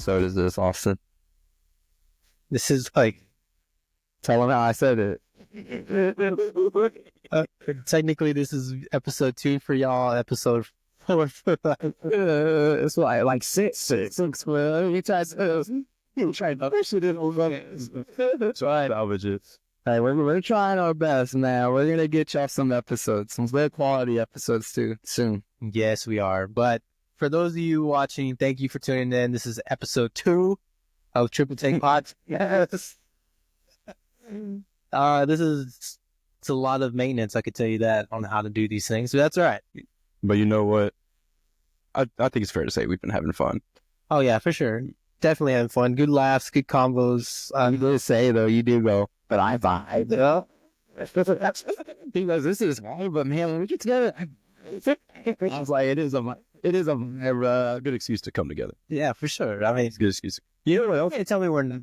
episode is this, Austin? This is like, Tell them how I said it. technically, this is episode 2 for y'all. Episode 4 for It's like six. Well, you try to push it in over. Try salvage it. Hey, we're trying our best, man. We're gonna get y'all some episodes, some good quality episodes too soon. Yes, we are. But for those of you watching, thank you for tuning in. This is episode 2 of Triple Take Pod. Yes. It's a lot of maintenance, I could tell you that, on how to do these things. So that's all right. But you know what? I think it's fair to say we've been having fun. Oh yeah, for sure. Definitely having fun. Good laughs, good combos. You did say though, you do go, but I vibe. Yeah. Because this is hard, but man, when we get together, I was like, it is a Good excuse to come together. Yeah, for sure. I mean, It's a good excuse. you know what else? hey, tell me we're not.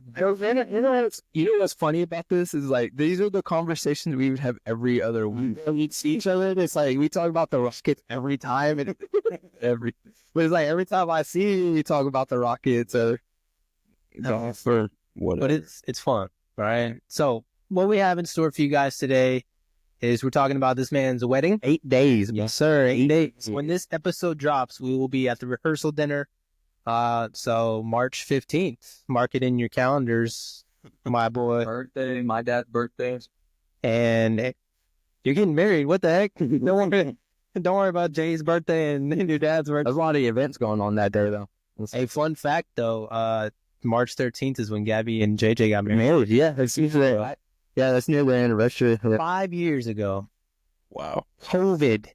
You know what's funny about this is like these are the conversations we would have every other week. We'd see each other. It's like we talk about the Rockets every time, and but it's like every time I see you, you talk about the Rockets. For whatever. But it's fun, right? So what we have in store for you guys today is we're talking about this man's wedding. 8 days. Yes, sir. 8 days. When this episode drops, we will be at the rehearsal dinner. So March 15th. Mark it in your calendars, my boy. Birthday, my dad's birthday. And you're getting married. What the heck? Don't worry about Jay's birthday and your dad's birthday. There's a lot of events going on that day though. A fun fact though, March 13th is when Gabby and JJ got married. Married, yeah, that's usually that's near the anniversary. 5 years ago. Wow. COVID.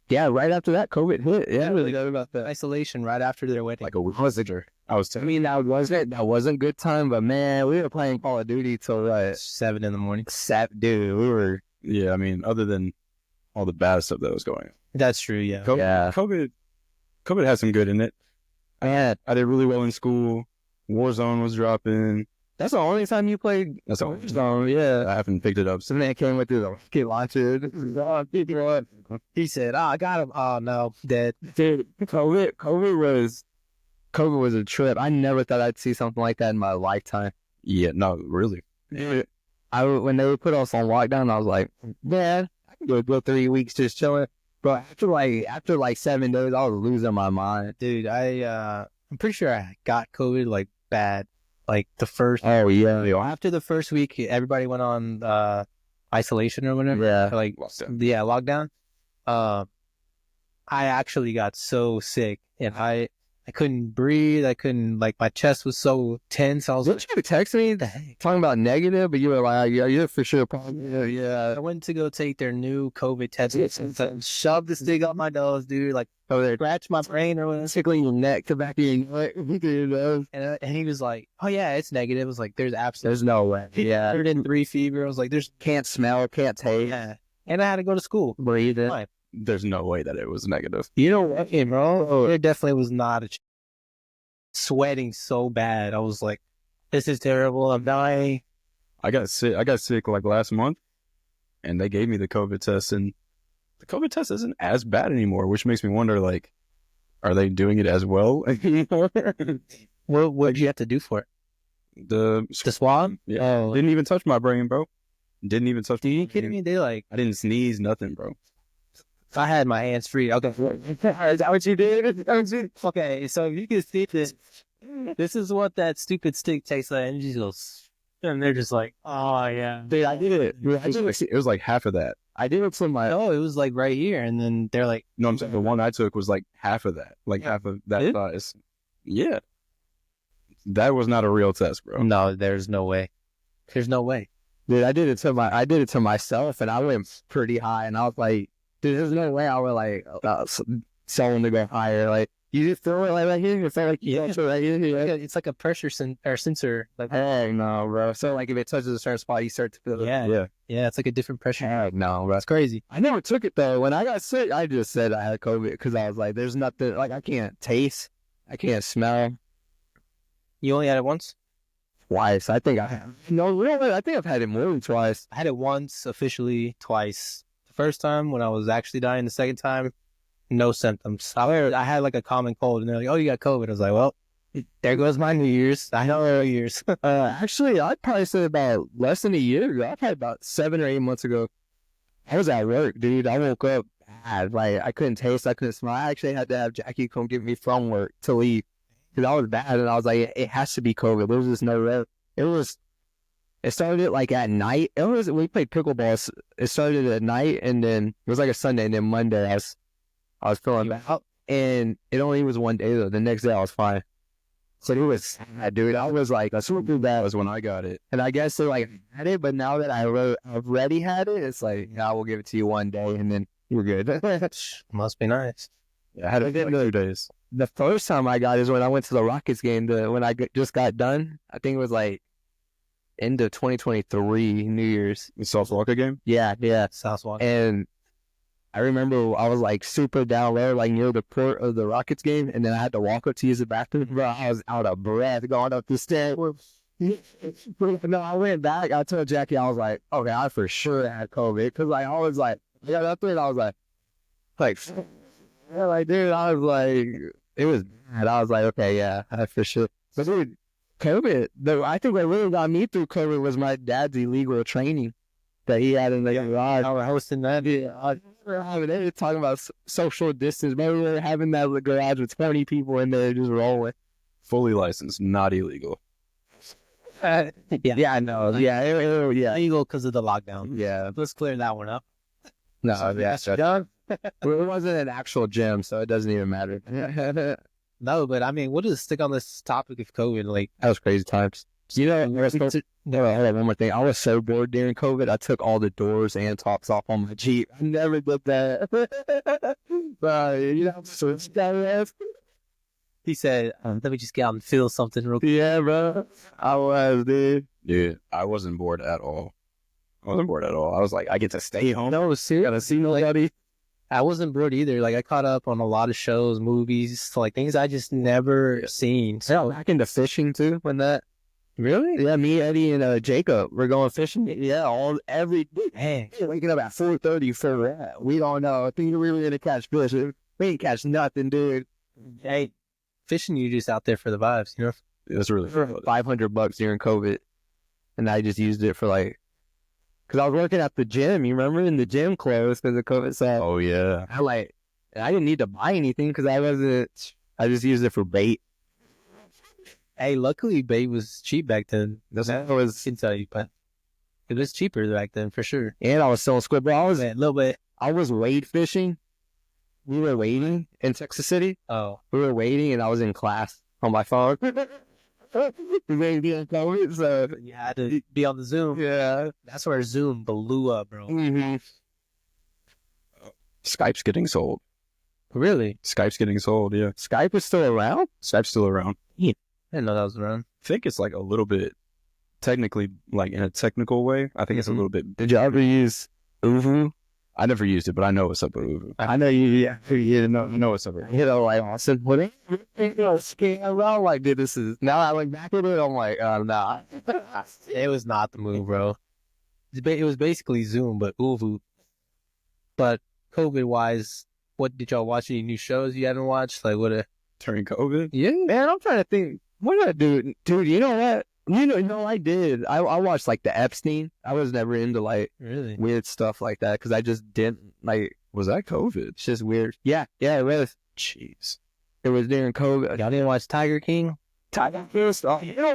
Yeah, right after that, COVID hit. Yeah, I really know about that. Isolation right after their wedding. Like a week. I was I mean, that wasn't good time, but man, we were playing Call of Duty till 7 in the morning. dude, we were. Yeah, I mean, other than all the bad stuff that was going on. That's true, yeah. COVID had some good in it. Man, I did really well in school. Warzone was dropping. that's the only time you played. That's all. Yeah. I haven't picked it up. So man came with the rocket launcher. He said, I got him. Oh, no, dead. Dude, COVID was a trip. I never thought I'd see something like that in my lifetime. Yeah, no, really. Dude, when they would put us on lockdown, I was like, man, I can go 3 weeks just chilling. But after 7 days, I was losing my mind. Dude, I'm pretty sure I got COVID, like, bad. Like, the first... Oh, yeah. After the first week, everybody went on isolation or whatever. Yeah. Like, yeah, lockdown. I actually got so sick, and I couldn't breathe. I couldn't, like, my chest was so tense. I was Didn't you text me talking about negative, but you were like, yeah, you're for sure positive. Yeah. I went to go take their new COVID test and shoved this thing up my nose, dude. Like, Oh, they're scratch my brain or whatever. tickling your neck to back of your neck. And he was like, oh, yeah, it's negative. I was like, there's absolutely There's no way. Yeah. 103 fever. I was like, there's, Can't smell, can't taste. yeah. And I had to go to school. Breathe it. Fine. There's no way that it was negative. You know what, bro? There definitely was not a sweating so bad. I was like, this is terrible. I'm dying. I got sick like last month, and they gave me the COVID test, and the COVID test isn't as bad anymore, which makes me wonder, like, are they doing it as well anymore? What did you have to do for it? The swab? Yeah. Oh, Didn't even touch my brain, bro. Didn't even touch. are you kidding me? They like, I didn't sneeze, nothing, bro. I had my hands free. Okay. Is that what you did? Okay, so you can see this. This is what that stupid stick tastes like. And you just goes, and they're just like, oh, yeah. Dude, I did it. It was like half of that. I did it for my. Oh, it was like right here. And then they're like, No, I'm saying the one I took was like half of that, like half of that It? size. Yeah, that was not a real test, bro. no, there's no way. There's no way. Dude, I did it to myself, and I went pretty high, and I was like, dude, there's no way I would like someone to go higher. Like, you just throw it like right here, it's like right here. It's like a pressure sensor. Like, Heck no, bro. So like if it touches a certain spot, you start to feel it. yeah. Yeah, it's like a different pressure. Heck no, bro. That's crazy. I never took it though. When I got sick, I just said I had COVID because I was like, there's nothing, like I can't taste, I can't smell. You only had it once? Twice. I think I have. No, really, I think I've had it more than twice. I had it once, officially, twice. The first time when I was actually dying. The second time, no symptoms. I had like a common cold, and they're like, "Oh, you got COVID." I was like, "Well, There goes my New Year's. I know New Year's. Actually, I'd probably say about less than a year ago. I probably about 7 or 8 months ago. I was at work, dude. I woke up bad. Like, I couldn't taste, I couldn't smell. I actually had to have Jackie come get me from work to leave. Because I was bad, and I was like, it has to be COVID. There was just no way. It started like at night. We played pickleball. It started at night, and then it was like a Sunday, and then Monday I was feeling bad. And it only was one day though. The next day I was fine. So it was sad, dude. I was like, super bad. That was when I got it. And I guess they like had it, but now that I've already had it, it's like, I will give it to you one day, and then we're good. Must be nice. Yeah, I had it for like 2 days. The first time I got it is when I went to the Rockets game. When I just got done, I think it was like end of 2023 New Year's. The South Walker game? Yeah. Southwalk. And I remember I was like super down low, like near the port of the Rockets game, and then I had to walk up to use the bathroom. Bro, I was out of breath going up the stairs. No, I went back. I told Jackie, I was like, okay, I for sure had COVID, because like I was like, I got up there and I was like, dude, I was like, it was bad. I was like, okay, yeah, I for sure. But dude, COVID, I think what really got me through COVID was my dad's illegal training that he had in the garage. I was hosting that. Yeah, they were talking about social distance. Maybe we were having that garage with 20 people in there just rolling. Fully licensed, not illegal. Yeah, I know. Yeah, yeah. Illegal because of the lockdown. Yeah. Let's clear that one up. No, yeah. It wasn't an actual gym, so it doesn't even matter. That No, but I mean, we'll just stick on this topic of COVID. Like, was crazy times. You know, hold on, one more thing. I was so bored during COVID, I took all the doors and tops off on my Jeep. I never did that. But, you know, switch that ass. he said, let me just get out and feel something real quick. Yeah, bro. I was, dude. Dude, I wasn't bored at all. I was like, I get to stay home. No, seriously. Gotta see nobody. I wasn't bored either. Like, I caught up on a lot of shows, movies, like things I just never seen. Yeah, back into fishing too. When that Really? Yeah, me, Eddie, and Jacob, we're going fishing. Yeah, every day. Man, Waking up at 4:30 for that. We don't know. I think we were gonna catch fish. We ain't catch nothing, dude. hey, fishing, you just out there for the vibes, you know? That's really fun. $500 during COVID, and I just used it for like, cause I was working at the gym. You remember? And the gym closed because of COVID. So Oh, yeah. I didn't need to buy anything because I just used it for bait. Hey, luckily bait was cheap back then. That was, I can tell you, but it was cheaper back then for sure. and I was selling squid. But Man, a little bit. I was wade fishing. We were waiting in Texas City. Oh, We were waiting, and I was in class on my phone. We ain't being COVID, so you had to be on the Zoom. yeah. That's where Zoom blew up, bro. Mm-hmm. Skype's getting sold. Really? Skype's getting sold, yeah. Skype is still around. Skype's still around. I didn't know that was around. I think it's like a little bit, technically, like in a technical way, I think it's a little bit. Did you ever use Uvu? I never used it, but I know what's up with Uvu. I know you. Yeah, you know. I know what's up with Uvu. You know, like Austin, what ain't scam around like dude, this is now I look back at it, I'm like, nah. It was not the move, bro. It was basically Zoom, but Uvu. But COVID-wise, what did y'all watch? Any new shows you haven't watched? Like, what? During COVID? Yeah. Man, I'm trying to think. What did I do? Dude, you know what? No, I did. I watched like the Epstein. I was never into like Really? weird stuff like that because I just didn't like. Was that COVID? It's just weird. Yeah, it was. Jeez. It was during COVID. Y'all didn't watch Tiger King? Tiger first. Oh, you know,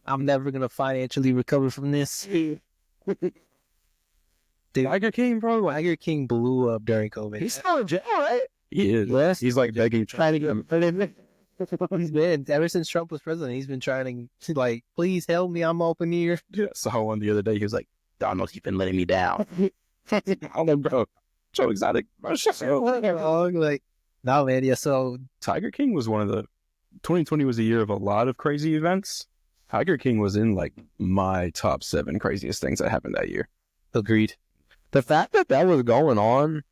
I'm never gonna financially recover from this. Dude, Tiger King, bro. Tiger King blew up during COVID. He's still in jail, right? He is. Yes. He's like begging, Trying to get him. He's been ever since Trump was president. He's been trying to like, please help me. I'm open here. I saw one the other day. He was like, Donald, you've been letting me down. I'm like, bro, so exotic. Like, no, man. Yeah. So Tiger King was one of the 2020 was a year of a lot of crazy events. Tiger King was in like my top 7 craziest things that happened that year. agreed. The fact that was going on,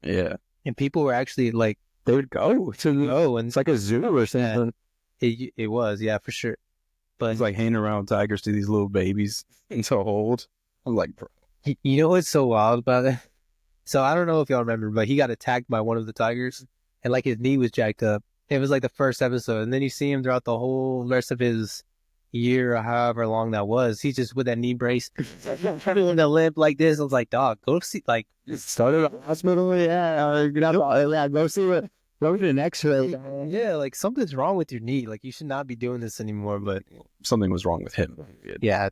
Yeah. And people were actually like, they would go to oh, and it's like a zoo or something. it was, yeah, for sure. But He's like handing around tigers to these little babies to hold. I'm like, bro. you know what's so wild about it? So I don't know if y'all remember, but he got attacked by one of the tigers, and like his knee was jacked up. It was like the first episode, and then you see him throughout the whole rest of his year or however long that was. He's just with that knee brace, in the limp like this. I was like, dog, go see, like, Started at the hospital, yeah. Go see what. Go to the next ray. yeah, like something's wrong with your knee. Like you should not be doing this anymore. But Something was wrong with him. yeah,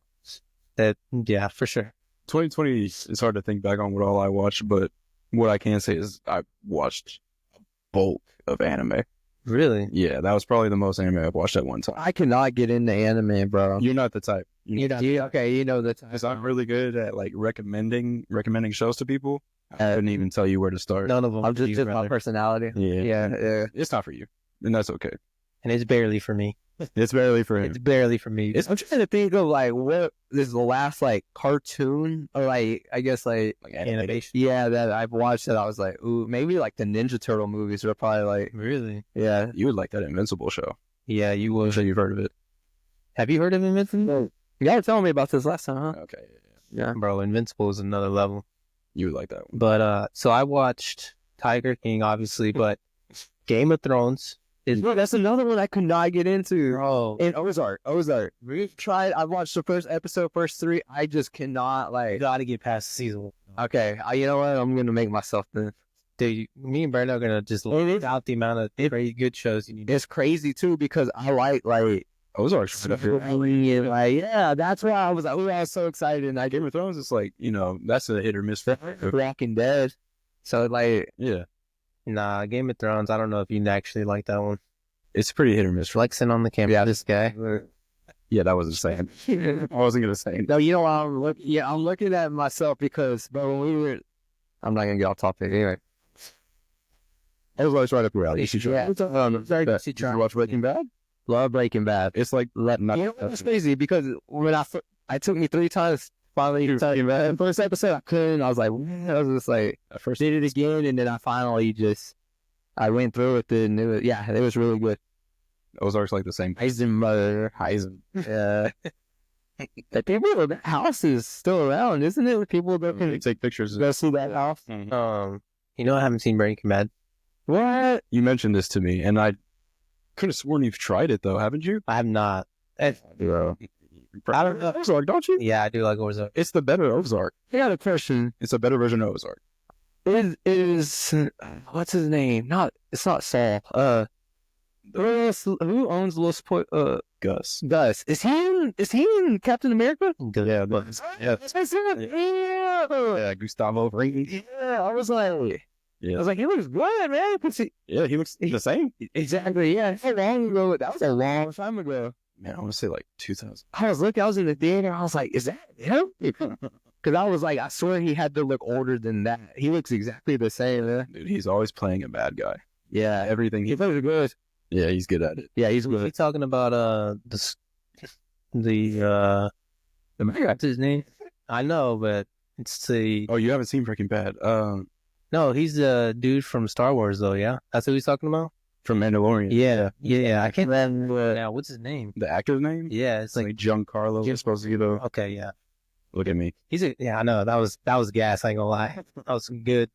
yeah, for sure. 2020 is hard to think back on what all I watched, but what I can say is I watched a bulk of anime. Really? Yeah, that was probably the most anime I've watched at one time. I cannot get into anime, bro. You're not the type. Okay, you know the type. Because I'm really good at like recommending shows to people. I couldn't even tell you where to start. None of them. I'm just my personality. Yeah. It's not for you, and that's okay. And it's barely for me. It's barely for him. It's barely for me. I'm trying to think of like what is the last like cartoon or like I guess like Animation. yeah that I've watched that I was like ooh maybe like the Ninja Turtle movies are probably like Really? yeah. You would like that Invincible show. Yeah, you I'm would. sure you've heard of it. Have you heard of Invincible? You gotta tell me about this last time, huh? Okay. Yeah. Bro, Invincible is another level. You would like that one. But so I watched Tiger King, obviously, but Game of Thrones is Bro, that's another one I could not get into. bro. And Ozark. We've tried. I watched the first episode, first 3. I just cannot You like. gotta get past the season 1. Okay, you know what? I'm gonna make myself then. Dude, me and Brandon are gonna just look out the amount of very good shows you need. It's crazy too because I like Ozark's like yeah. That's why I was like, oh, I was so excited. And I Game of Thrones is like, that's a hit or miss. Walking Dead. So like, Yeah. Nah, Game of Thrones. I don't know if you actually like that one. It's pretty hit or miss. Flexing on the camera. Yeah. This guy. Yeah, that wasn't saying. I wasn't going to say it. no, you know what? I'm looking at myself because, but when we were, I'm not gonna get off topic anyway. Everybody's right up your alley. Yeah. Did you watch Breaking Bad? Love Breaking Bad. It's like You know what's crazy? Because when I took me 3 times finally to tell you, man. First episode I couldn't. I was like, man, I was just like, at first. did it again, and then I finally I went through with it, and it was really good. Ozark's like the same. Heisen. Yeah. The people, that house is still around, isn't it? With people that They can take pictures. go see that house. You know I haven't seen Breaking Bad. What? You mentioned this to me, and I could have sworn you've tried it though, haven't you? I have not. Yeah. I don't know. Ozark, don't you? Yeah, I do like Ozark. It's the better Ozark. I got a question. It's a better version of Ozark. Is what's his name? It's not Saul. Who owns Los Gus. Gus? Is he in Captain America? Yeah, but yeah, That's it. Yeah. Gustavo Fring. Yeah, I was like, he looks good, man. Yeah, he looks the same. Exactly, yeah. How long ago? That was a long time ago. Man, I want to say like 2000. I was in the theater. I was like, is that him? Because I was like, I swear he had to look older than that. He looks exactly the same, man. Dude, he's always playing a bad guy. Yeah, Everything he plays good. Yeah, he's good at it. Yeah, he's Is good. he talking about the what's his name? I know, but it's the Oh, you haven't seen Breaking Bad? no, he's the dude from Star Wars though. Yeah, that's who he's talking about. From Mandalorian. Yeah. I can't Then now. What's his name? The actor's name? Yeah, it's It's like like Giancarlo Esposito. okay, yeah. Look at me. I know that was gas. I ain't gonna lie, that was good.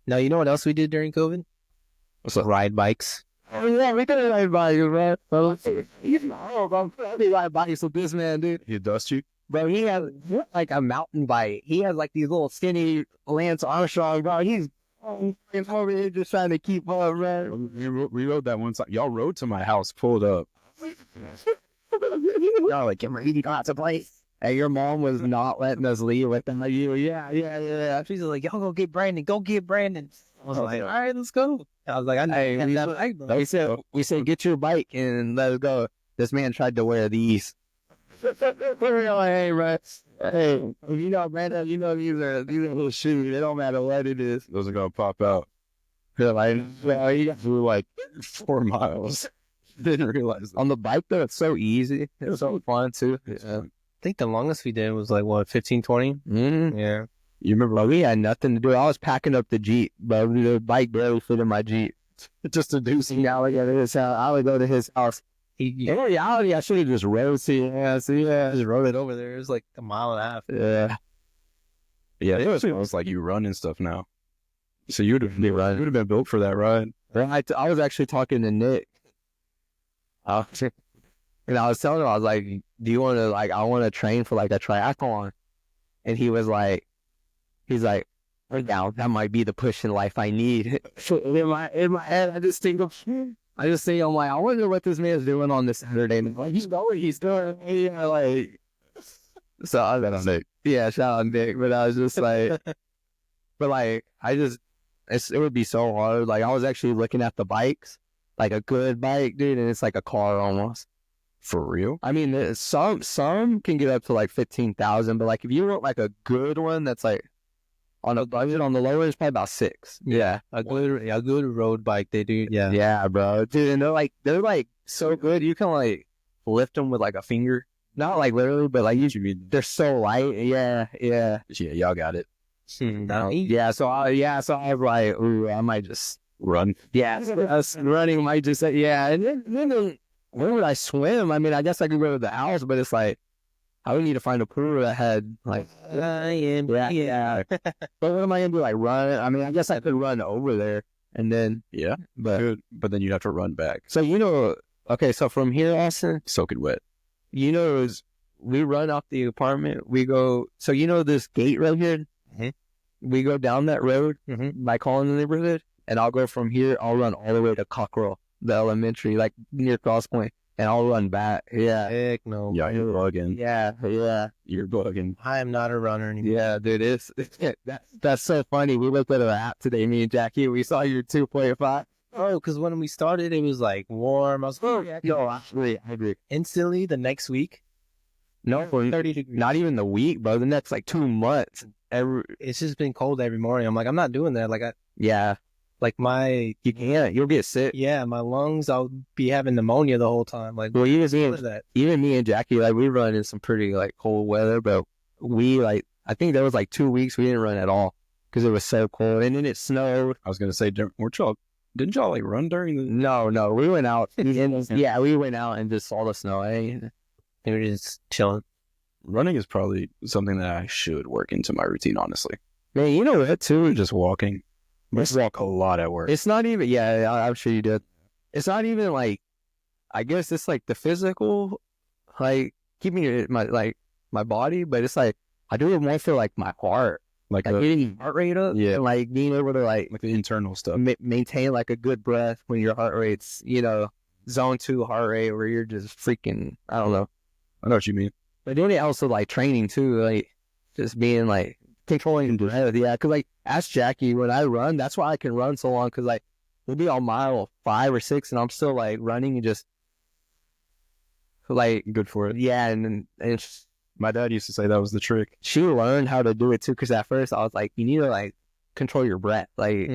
Now you know what else we did during COVID? What's up? Ride bikes. oh yeah, we could ride by you, man. He ride bikes with this man, dude. He dust you? Bro, he has like a mountain bike. He has like these little skinny Lance Armstrong, bro. He's over here just trying to keep up, man. We rode that one time. Y'all rode to my house, pulled up. Y'all like, get ready to play. And your mom was not letting us leave without you. Yeah. She's like, y'all go get Brandon. Go get Brandon. I was like, all right, let's go. I was like, I Hey, need that bike, bro. we said, get your bike and let us go. This man tried to wear these. Hey, bro. Hey, you know, Brandon, these are little shoes. It don't matter what it is. Those are going to pop out. They're like, well, you We were like 4 miles. Didn't realize that. on the bike though, it's so easy. It's so fun too. I think the longest we did was like, what, 15, 20? Mm-hmm. Yeah. You remember Bro, we had nothing to do. I was packing up the Jeep, but the bike barely fit in my Jeep. just to do some. I would go to his house. I would go to his house. In reality, I should have just rode to your house. Yeah. Just rode it over there. It was like a mile and a half. Yeah. Yeah, it was like you run and stuff now. So you would have been built for that ride. I was actually talking to Nick. And I was telling him, I was like, do you want to, like, I want to train for, like, a triathlon. And he was like, right now, that might be the push in life I need. So in my head, I just think, I'm like, I wonder what this man's doing on this Saturday. And like, you know what he's doing. Yeah, like, so I was like, yeah, shout out Nick. But I was just like, but like, it would be so hard. Like, I was actually looking at the bikes, like a good bike, dude, and it's like a car almost. For real? I mean, some can get up to like 15,000, but like if you want like a good one that's like on a budget on the lower end, it's probably about 6. Yeah, A good road bike, they do. Yeah. yeah, bro, dude, and they're like so good. You can like lift them with like a finger, not like literally, but like they're so light. Yeah. Yeah, y'all got it. Yeah, so I was like, ooh, I might just Run. yeah, running might just yeah, and then where would I swim? I mean, I guess I could go to the house, but it's like I would need to find a pool that had like yeah. But what am I gonna do? Like run? I mean, I guess I could run over there and then Yeah, but then you'd have to run back. so okay, so from here, Austin, Soaking wet. we run off the apartment. We go. So this gate right here. Mhm. We go down that road Mhm. by calling the neighborhood, and I'll go from here. I'll run all the way to Cockrell, the elementary, like near Cross Point, and I'll run back. Yeah, Heck no. Yeah, you're bugging. yeah. You're bugging. I am not a runner anymore. Yeah, dude, that's so funny. We looked at an app today, me and Jackie. We saw your 2.5. Oh, because when we started, it was like warm. I was like, yeah. Yo, I agree. Instantly, the next week, No, 30 degrees. not even the week, bro. The next like 2 months. It's just been cold every morning. I'm like, I'm not doing that. Like, Yeah, you can't. You'll get sick. my lungs, I'll be having pneumonia the whole time. Like, Well, what is that? even me and Jackie, like we run in some pretty like cold weather, but I think there was like 2 weeks we didn't run at all because it was so cold, and then it snowed. I was gonna say, didn't y'all like run during the? No, we went out. Yeah, we went out and just saw the snow. They were just chilling. Running is probably something that I should work into my routine, honestly. Man, you know what too? Just walking. I walk a lot at work. It's not even. Yeah, I'm sure you did. It's not even like. I guess it's like the physical, like keeping my body, but it's like I do it more for like my heart, like getting heart rate up, Yeah. and like being able to like the internal stuff. maintain like a good breath when your heart rate's zone 2 heart rate where you're just freaking I don't know. I know what you mean. But then it also like training too, like just being like controlling breath. Yeah, because like ask Jackie when I run, that's why I can run so long because like we'll be on mile 5 or 6 and I'm still like running and just like Good for it. yeah, and it's, My dad used to say that was the trick. she learned how to do it too because at first I was like, you need to like control your breath, like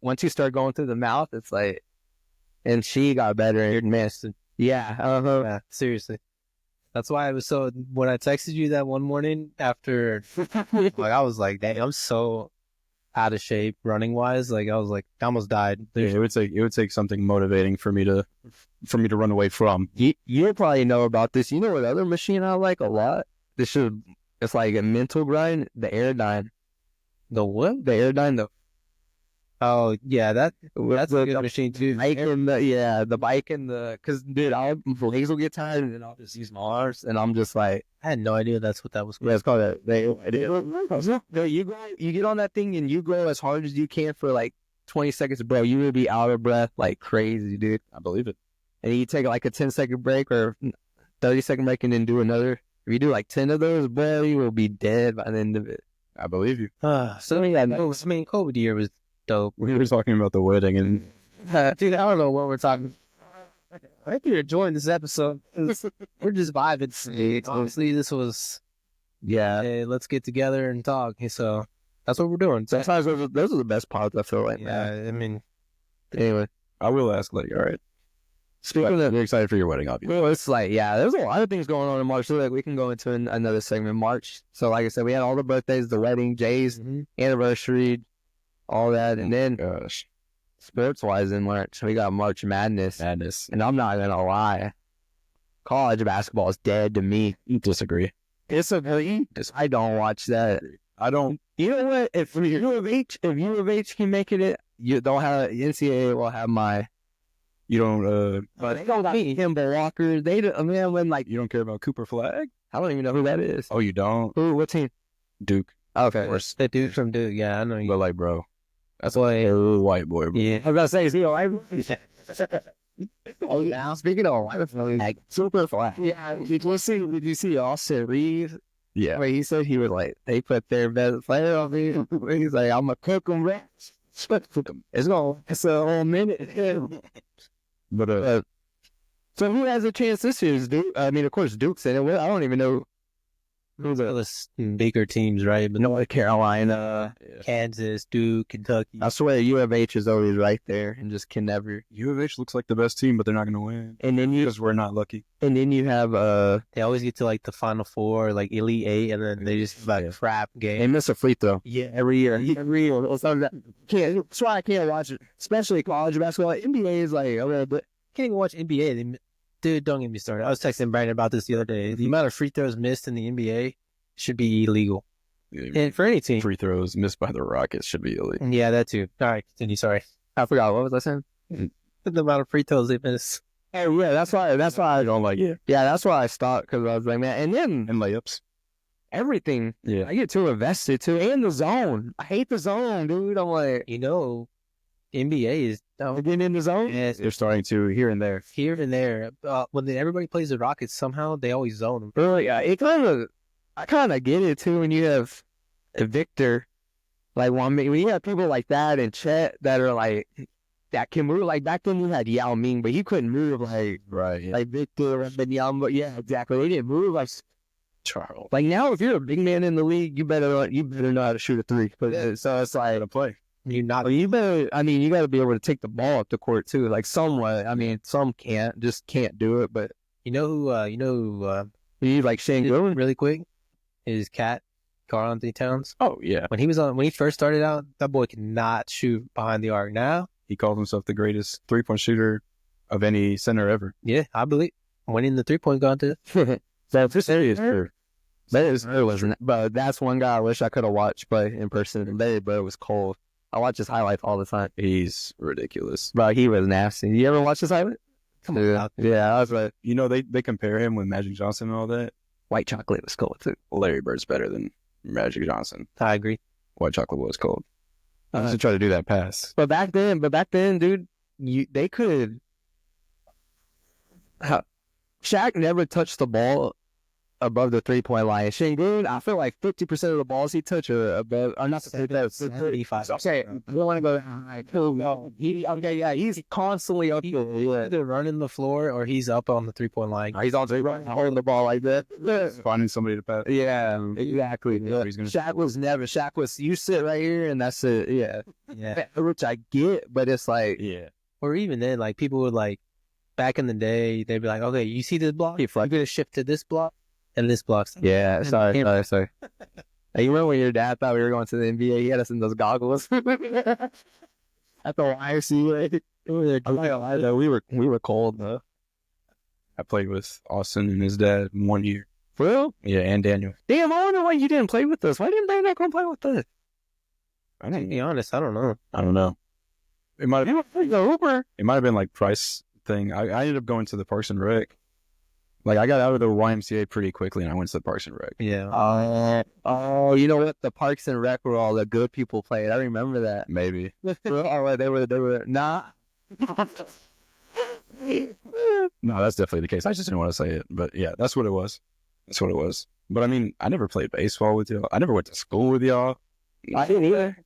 once you start going through the mouth, it's like, and she got better and missed. Yeah, Yeah, seriously. That's why I was so, when I texted you that one morning after, like, I was like, dang, I'm so out of shape running wise. Like, I was like, I almost died. Yeah, it would take something motivating for me to run away from. You probably know about this. You know what other machine I like a lot? It's like a mental grind, the Airdyne. The what? The Airdyne, Oh, yeah, that's a good machine too. bike and the bike and cause dude, my legs will get tired and then I'll just use my arms and I'm just like, I had no idea that's what that was called. yeah, it's called no, you get on that thing and you go as hard as you can for like 20 seconds, bro. You will be out of breath like crazy, dude. I believe it. And you take like a 10-second break or 30-second break and then do another. If you do like 10 of those, bro, you will be dead by the end of it. I believe you. So yeah, no, I mean, COVID year was dope. We were talking about the wedding and Dude, I don't know what we're talking. I hope you're enjoying this episode. We're just vibing. Honestly, this was hey, let's get together and talk. So that's what we're doing. Sometimes those are the best pods I feel like. Yeah, I mean, Anyway, I will ask, like, all right. speaking of that, You're excited for your wedding, obviously. well, it's like, yeah, there's a lot of things going on in March. So like we can go into another segment in March. So like I said, we had all the birthdays, the wedding, Jay's anniversary, all that. And then Gosh, sports-wise in March, we got March Madness. madness. And I'm not going to lie. College basketball is dead to me. Disagree. I don't watch that. I don't. You know what? If U of H can make it, you don't have NCAA will have my. You don't. But they don't got Kimber Walker. They don't, I mean, when like You don't care about Cooper Flag? I don't even know who that is. Oh, you don't? Who? What team? Duke. Okay. The dude from Duke. Yeah, I know you. But like, bro, that's like a white boy. Bro. Yeah. I was about to say, is he all right? Oh, yeah. Speaking of white, like super flat. Yeah. Did you see Austin Reeves? Yeah. Where he said he was like, they put their best player on me. He's like, I'm gonna cook them, right? It's a whole minute. But So who has a chance this year? Is Duke? I mean, of course, Duke's in it. I don't even know who's The bigger teams, right? But North Carolina, Kansas, Duke, Kentucky. I swear U of H is always right there and just can never. U of H looks like the best team, but they're not going to win. And then Because we're not lucky. you have They always get to like the Final Four, like Elite Eight, and then they just like crap they game. miss a free throw. Yeah. Every year. Or something that that's why I can't watch it, especially college basketball. NBA is like a little bit. Can't even watch NBA. Dude, don't get me started. I was texting Brandon about this the other day. The amount of free throws missed in the NBA should be illegal. And for any team. Free throws missed by the Rockets should be illegal. Yeah, that too. All right, continue. Sorry. I forgot what was I saying. The amount of free throws they miss. Hey, yeah, that's why I don't like it. Yeah, that's why I stopped because I was like, man, and then And layups. everything. Yeah. I get too invested too, and the zone. I hate the zone, dude. I'm like, You know, NBA is getting in the zone. yes, They're starting to here and there. here and there. When everybody plays the Rockets, somehow they always zone them. Really, I kind of get it too when you have a Victor, like when you have people like that and Chet that are like that can move. Like back then you had Yao Ming, but he couldn't move Right. Yeah. like Victor and Yao. But yeah, exactly. They didn't move like Charles. like now. If you're a big man in the league, you better know how to shoot a three. But so it's like to play. You not you better. I mean, you got to be able to take the ball up the court too. Like somewhat. I mean, some can't do it. But you know who you need like Shane Gillen. really quick is Karl Anthony Towns. Oh, yeah. When he first started out, that boy could not shoot behind the arc. Now, He calls himself the greatest three-point shooter of any center ever. yeah, I believe winning the 3-point contest. So this Serious true. But that's one guy I wish I could have watched play in person today, but it was cold. I watch his highlights all the time. He's ridiculous. Bro, he was nasty. You ever watch his highlight? Come on, now. Yeah, I was like, You know, they compare him with Magic Johnson and all that. white chocolate was cold too. Larry Bird's better than Magic Johnson. I agree. White chocolate was cold. I should try to do that pass. But back then, dude, they could. Shaq never touched the ball above the 3-point line. Şengün, I feel like 50% of the balls he touched are above, or not 75. Okay, we want to go. Right, no, he's constantly up here. Yeah. Either running the floor or he's up on the 3-point line. He's on holding the ball like that. Finding somebody to pass. Yeah, exactly. Yeah. He's gonna- Shaq was, you sit right here and that's it. Yeah. Yeah. Which I get, but it's like, Yeah. Or even then, like people would like back in the day, they'd be like, okay, you see this block? You're gonna shift to this block and this block's yeah, sorry. Hey, you remember when your dad thought we were going to the NBA? He had us in those goggles at the YMCA. I'm not gonna lie though, we were cold though. I played with Austin and his dad 1 year. For real? Yeah, and Daniel. Damn, I wonder why you didn't play with us. Why didn't they not come play with us? To be honest, I don't know. I don't know. It might have The Uber. been like price thing. I ended up going to the Parks and Rec. Like I got out of the YMCA pretty quickly and I went to the Parks and Rec. Yeah. Oh, you know what? The Parks and Rec were all the good people played. I remember that. Maybe. Or they were nah. No, that's definitely the case. I just didn't want to say it. But yeah, that's what it was. But I mean, I never played baseball with y'all. I never went to school with y'all. I didn't either.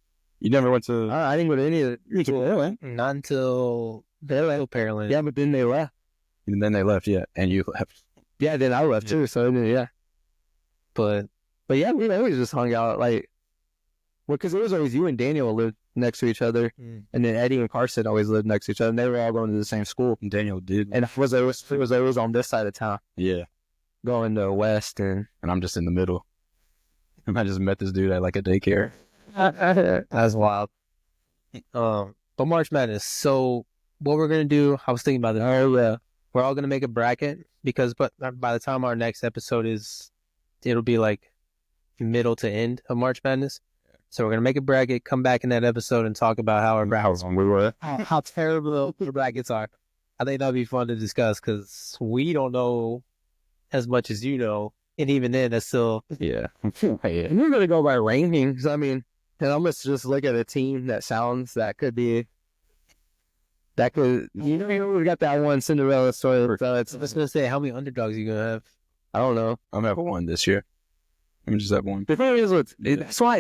You never went to I didn't go to any of it. Not until Pearland. Yeah, but then they left. and then they left, yeah. And you left. Yeah, then I left too. So then, yeah. But yeah, we always just hung out like, well, because it was always you and Daniel lived next to each other, and then Eddie and Carson always lived next to each other. And they were all going to the same school. And Daniel did. And it was on this side of town, Yeah. going to west, and I'm just in the middle. I just met this dude at like a daycare. that's wild. but March Madness. So what we're gonna do? I was thinking about it. We're all gonna make a bracket because, but by the time our next episode is, it'll be like middle to end of March Madness. So we're gonna make a bracket, come back in that episode, and talk about how our How long we were. how terrible the brackets are. I think that'd be fun to discuss because we don't know as much as you know, and even then, that's still Yeah. We're gonna go by rankings. I mean, and I'm gonna just look at a team that could, we got that one Cinderella story. So I was gonna say, how many underdogs you gonna have? I don't know. I'm gonna have one this year. I'm gonna just have one. The thing is,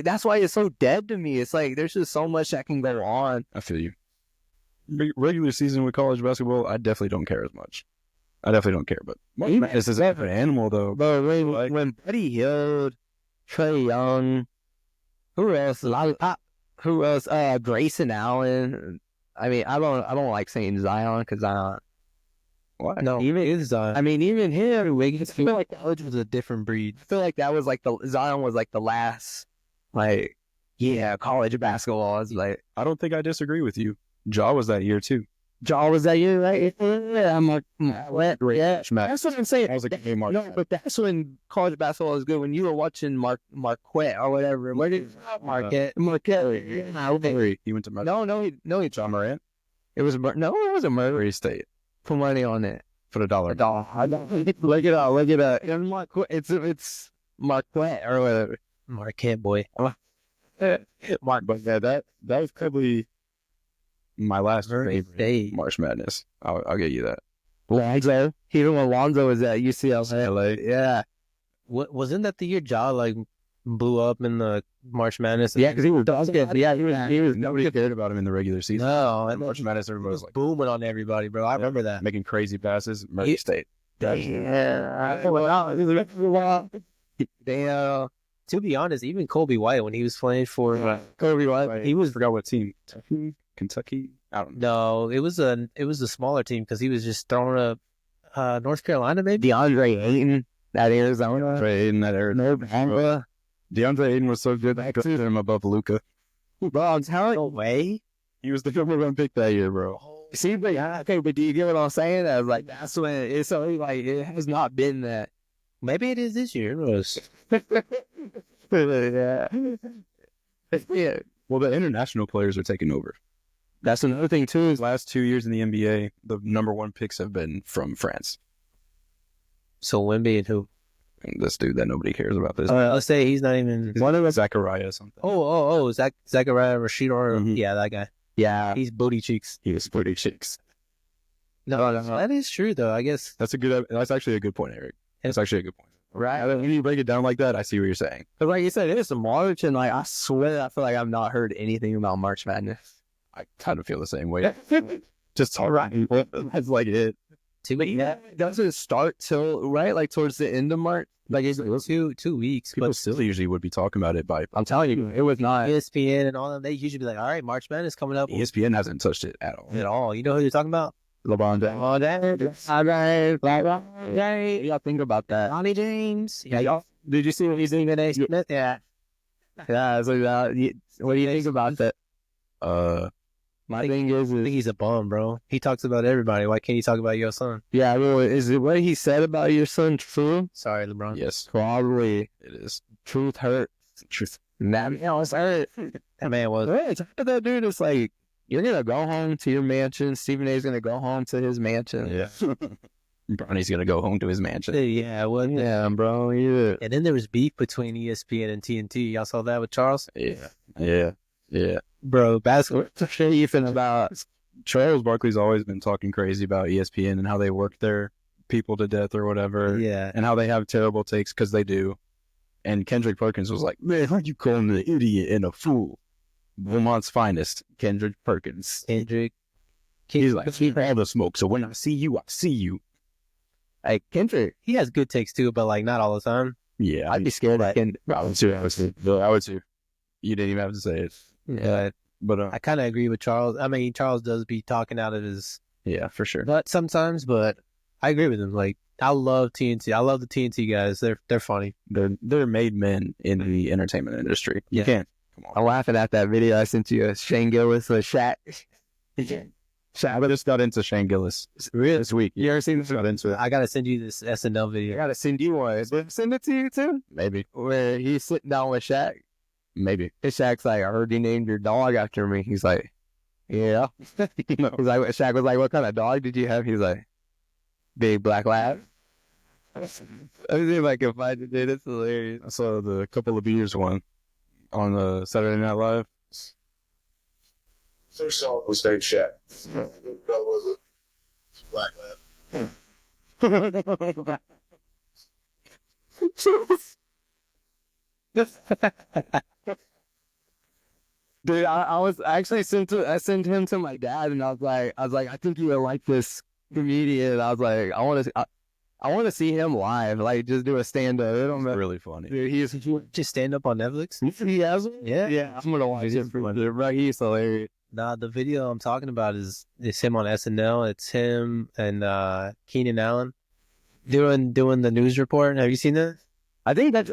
that's why it's so dead to me. It's like there's just so much that can go on. I feel you. Regular season with college basketball, I definitely don't care as much. I definitely don't care, but this is an animal though. But when Buddy Hield, Trey Young, who else? Grayson Allen. I mean, I don't like saying Zion because Zion. What? No, even Zion. I mean, even him. I feel like college was a different breed. I feel like that was like Zion was like the last, like, college basketball is like. I don't think I disagree with you. Ja was that year too. Ja was that year, right? Yeah, I'm like, what? Yeah, Schmack. that's what I'm saying. I was like, hey, Mark. No, but that's when college basketball was good. When you were watching Marquette or whatever. Where did Marquette? Yeah, He went to no, John Morant. it was no, it wasn't Murray. Murray State Put money on it. for the dollar. Look it up. And it's Marquette or whatever. Marquette boy. But yeah, that was probably my last favorite March Madness. I'll get you that. Lonzo. Even when Lonzo was at UCLA. LA. Yeah. Wasn't that the year Ja like blew up in the March Madness? Yeah, because he was Yeah, he was Nobody cared about him in the regular season. No, and March Madness, everybody was like booming on everybody, bro. I remember that. making crazy passes. Murray State. Yeah. Damn. To be honest, even Kobe White when he was playing for Kobe White. He was forgot what team. Kentucky. I don't know. no, it was a smaller team because he was just throwing up North Carolina maybe. DeAndre Ayton, that Arizona. DeAndre Ayton, that era. DeAndre Ayton was so good. I considered him above Luka. Bro, I'm telling No you. way. He was the number one pick that year, bro. See, but but do you get what I'm saying? I was like, that's when it's so like it has not been that. Maybe it is this year. It was. Yeah. Yeah. Well, the international players are taking over. That's another thing too. Is The last 2 years in the NBA, the number one picks have been from France. So Wemby and who? And this dude that nobody cares about this. Let's say he's not even. One of Zachariah or something. Zachariah Rashid or Mhm. yeah, that guy. yeah, He's booty cheeks. He was pretty chicks. No, that is true though. I guess. That's actually a good point, Eric. That's actually a good point. right. When you break it down like that, I see what you're saying. But like you said, it is March, and like I swear, I feel like I've not heard anything about March Madness. I kind of feel the same way. Just all right. That's like it. But yeah, it doesn't start till right, like towards the end of March. Like it's 2 weeks. People But still usually would be talking about it by I'm telling you, it was not. ESPN and all them, they usually be like, all right, March Madness coming up ESPN hasn't touched it at all. at all. You know who you're talking about? LeBron James. Oh, that. Y'all think about that. Ronnie James. Yeah, y'all. Did you see what he's doing today? Smith. Yeah. Yeah. So what do you think about that? My thing is, I think he's a bum, bro. He talks about everybody. Why can't he talk about your son? yeah, I mean, is it what he said about your son true? Sorry, LeBron. Yes, Probably. it is. Truth hurts. Truth. That man was hurt. That man was. Hey, talk to that dude. It's like you're gonna go home to your mansion. Stephen A's gonna go home to his mansion. Yeah. Bronny's gonna go home to his mansion. Yeah, well, Yeah, bro. Yeah. And then there was beef between ESPN and TNT. Y'all saw that with Charles? Yeah. Bro, basketball. What's the even about? Charles Barkley's always been talking crazy about ESPN and how they work their people to death or whatever. Yeah. And how they have terrible takes because they do. And Kendrick Perkins was like, man, how you call him an idiot and a fool? Vermont's finest, Kendrick Perkins. Kendrick. He's like, keep all the smoke. So when I see you, I see you. Like Kendrick. He has good takes too, but like not all the time. Yeah. I'd be scared of Kendrick. I would too. You didn't even have to say it. Yeah. But I kind of agree with Charles. I mean, Charles does be talking out of his yeah, for sure. butt sometimes, but I agree with him. Like, I love TNT. I love the TNT guys. They're funny. They're made men in the entertainment industry. You Yeah. can't. Come on. I'm laughing at that video I sent you. Shane Gillis with Shaq. I just got into Shane Gillis this week. You ever seen this? Got into it. I gotta send you this SNL I video. gotta send you one. Send it to you too. Maybe. Where he's sitting down with Shaq. Maybe. And Shaq's like, I heard you named your dog after me. He's like, yeah. He's like, Shaq was like, what kind of dog did you have? He's like, big black lab. I was like, if I did it, it's hilarious. I saw the couple of beers one on Saturday Night Live. First song was named Shaq. That was a black lab. Dude, I was actually I sent him to my dad, and I was like, I think you would like this comedian. I was like, I want to see him live, like just do a stand up. It's really funny. Dude, he's Just stand up on Netflix. he has one? Yeah. Yeah, I'm gonna watch it for you, bro. He's hilarious. Nah, the video I'm talking about is him on SNL. It's him and Keenan Allen doing the news report. Have you seen that? I think that's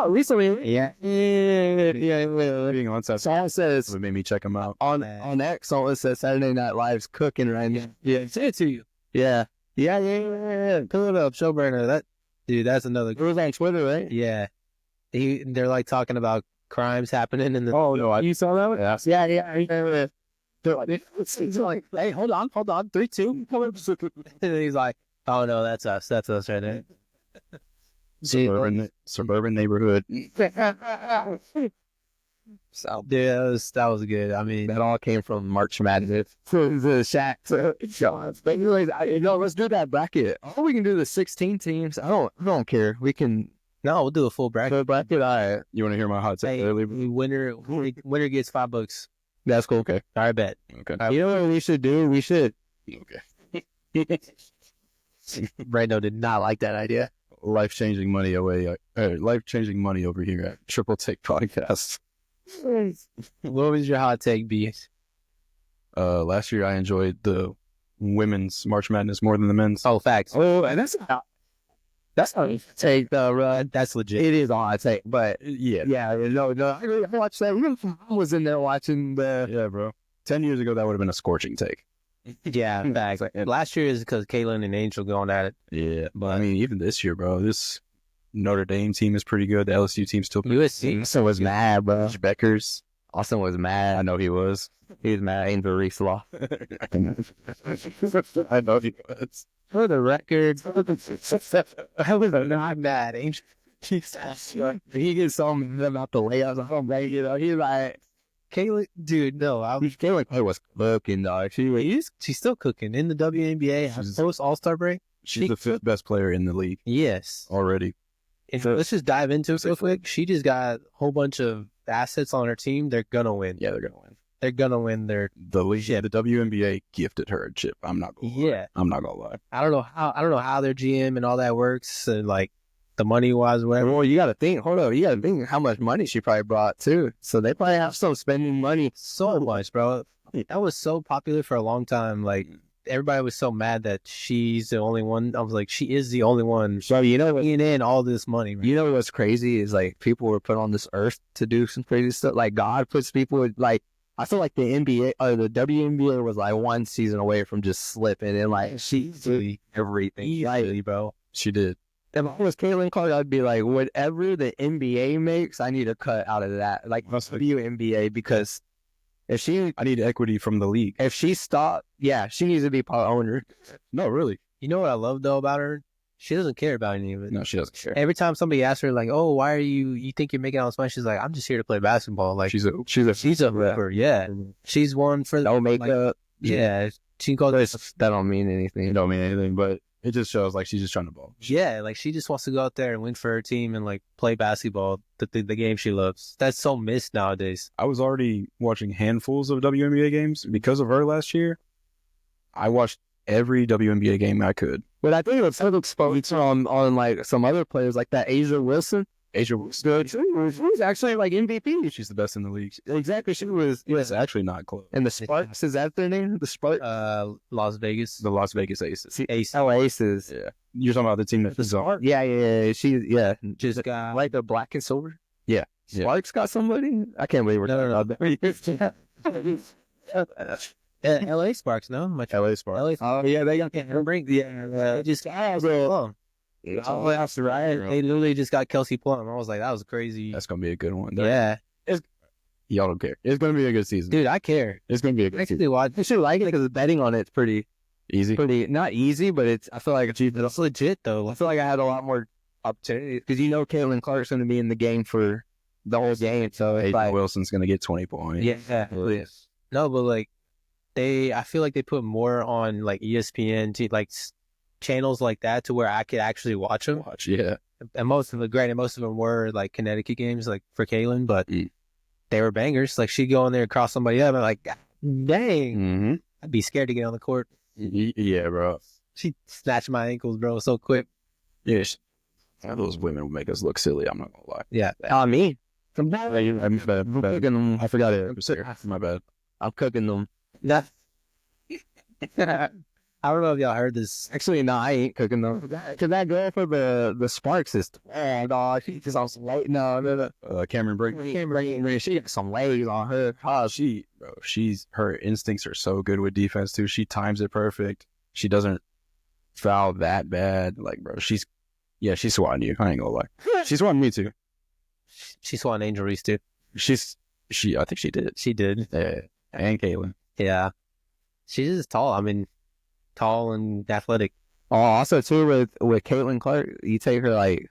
recently. Yeah. Being on Saturday Someone says would made me check him out. on X, someone says Saturday Night Live's cooking right now. Yeah, say it to you. Yeah. Yeah. Pull it up, Showburner. That's another. It was on Twitter, right? Yeah, they're like talking about crimes happening in the. Oh no, you saw that one? Yeah. Yeah. They're like, it's like, hey, hold on, 3, 2, come on. And he's like, "Oh no, that's us right there." Suburban neighborhood. So, Dude, that was good. I mean, that all came from March Madness. The Shaq. But anyways, let's do that bracket. Or we can do the 16 teams. I don't care. We can. no, we'll do a full bracket. The bracket. All right. You want to hear my hot take Hey, early? winner gets $5. That's cool. Okay. I bet. Okay. You know what we should do? We should. Okay. Brando did not like that idea. Life-changing money life-changing money over here at Triple Take Podcast. What was your hot take, B? Last year I enjoyed the women's March Madness more than the men's. Oh, facts. Oh, and that's how you take the. That's legit. It is on I take, but Yeah. no. I watched that. I was in there watching the. Yeah, bro. 10 years ago, that would have been a scorching take. Yeah, facts. Last year is because Kaylin and Angel going at it. Yeah. But I mean, even this year, bro, this Notre Dame team is pretty good. The LSU team's still pretty USC. Austin was mad, bro. good. Beckers. Austin was mad. I know he was. He was mad. Angel Reese lost. I know he was. For the record, I was not mad, Angel. he gets so mad about the layups. I'm like, he's like, Kaylin, dude, no. Kaylin Clay was cooking, dog. She's still cooking in the WNBA post All-Star break. She's the fifth best player in the league Yes. already. And let's just dive into it real quick. She just got a whole bunch of assets on her team. They're gonna win. Yeah, they're gonna win. They're gonna win their. The league, the WNBA gifted her a chip. I'm not gonna lie. Yeah. I'm not gonna lie. I don't know how their GM and all that works, and like the money wise, whatever. Well, you got to think. Hold on, you got to think how much money she probably brought too. So they probably have some spending money. So much, bro. That was so popular for a long time. Like everybody was so mad that she's the only one. I was like, she is the only one. So you know what? Bringing in all this money. Man. You know what's crazy is like people were put on this earth to do some crazy stuff. Like God puts people like. I feel like the NBA, the WNBA was like one season away from just slipping, and like she did everything. Easily, bro. She did. If I was Caitlin Clark, I'd be like, whatever the NBA makes, I need a cut out of that, like WNBA, because if I need equity from the league. she stopped, yeah, she needs to be part owner. No, really. You know what I love though about her? She doesn't care about any of it. No, she doesn't care. Every time somebody asks her like, "Oh, why are you think you're making all this money?" She's like, "I'm just here to play basketball." Like She's a hooper. Yeah, she's one for No makeup. yeah, she goes. That don't mean anything. It don't mean anything, but it just shows like she's just trying to ball. Yeah, like she just wants to go out there and win for her team and like play basketball, the game she loves. That's so missed nowadays. I was already watching handfuls of WNBA games because of her last year. I watched every WNBA game I could. But I think it was sort of exposed on like some other players, like that Asia Wilson. Asia was Good. She was actually like MVP. She's the best in the league. Exactly. She was. It's actually not close. And the Sparks, is that their name? The Sparks? Las Vegas. The Las Vegas Aces. Ace Oh, Aces. Yeah. You're talking about the team that The Sparks? Yeah. She, just got like the black and silver? Yeah. Sparks got somebody? I can't believe we're No. talking about that. LA Sparks, no? LA Sparks. LA Oh yeah, they got Bring they just bro. Oh, that's right. they literally just got Kelsey Plum. I was like, that was crazy. That's gonna be a good one. Yeah, Y'all don't care. It's gonna be a good season. dude, I care. It's gonna be a good I season. actually watch. I should like it because the betting on it's pretty Easy. not easy, but it's. I feel like It's legit though. I feel like I had a lot more opportunities because Caitlin Clark's going to be in the game for the whole game, so it's Aiden like Wilson's gonna get 20 points. yeah. No, but like I feel like they put more on like ESPN, channels like that to where I could actually watch them. Watch, yeah. And most of them were like Connecticut games, like for Kaylin, but they were bangers. Like she'd go in there and cross somebody up, and like, God dang, Mm-hmm. I'd be scared to get on the court. Yeah, bro. She'd snatch my ankles, bro, so quick. Yeah. Those women would make us look silly. I'm not gonna lie. Yeah. Me. I'm bad. I'm cooking them. I forgot it. My bad. I'm cooking them. That. I don't know if y'all heard this. Actually, no, I ain't cooking them. Cause that girl for the Sparks is dog. She just on some late. No. Cameron Brink. She got some legs on her. Her instincts are so good with defense too. She times it perfect. She doesn't foul that bad. Like, bro, she's swatting you. I ain't gonna lie. She's swatting me too. She saw an Angel Reese too. I think she did. She did. Yeah. And Caitlin. Yeah. She's just tall. I mean, tall and athletic. Oh, also too with Caitlin Clark, you take her like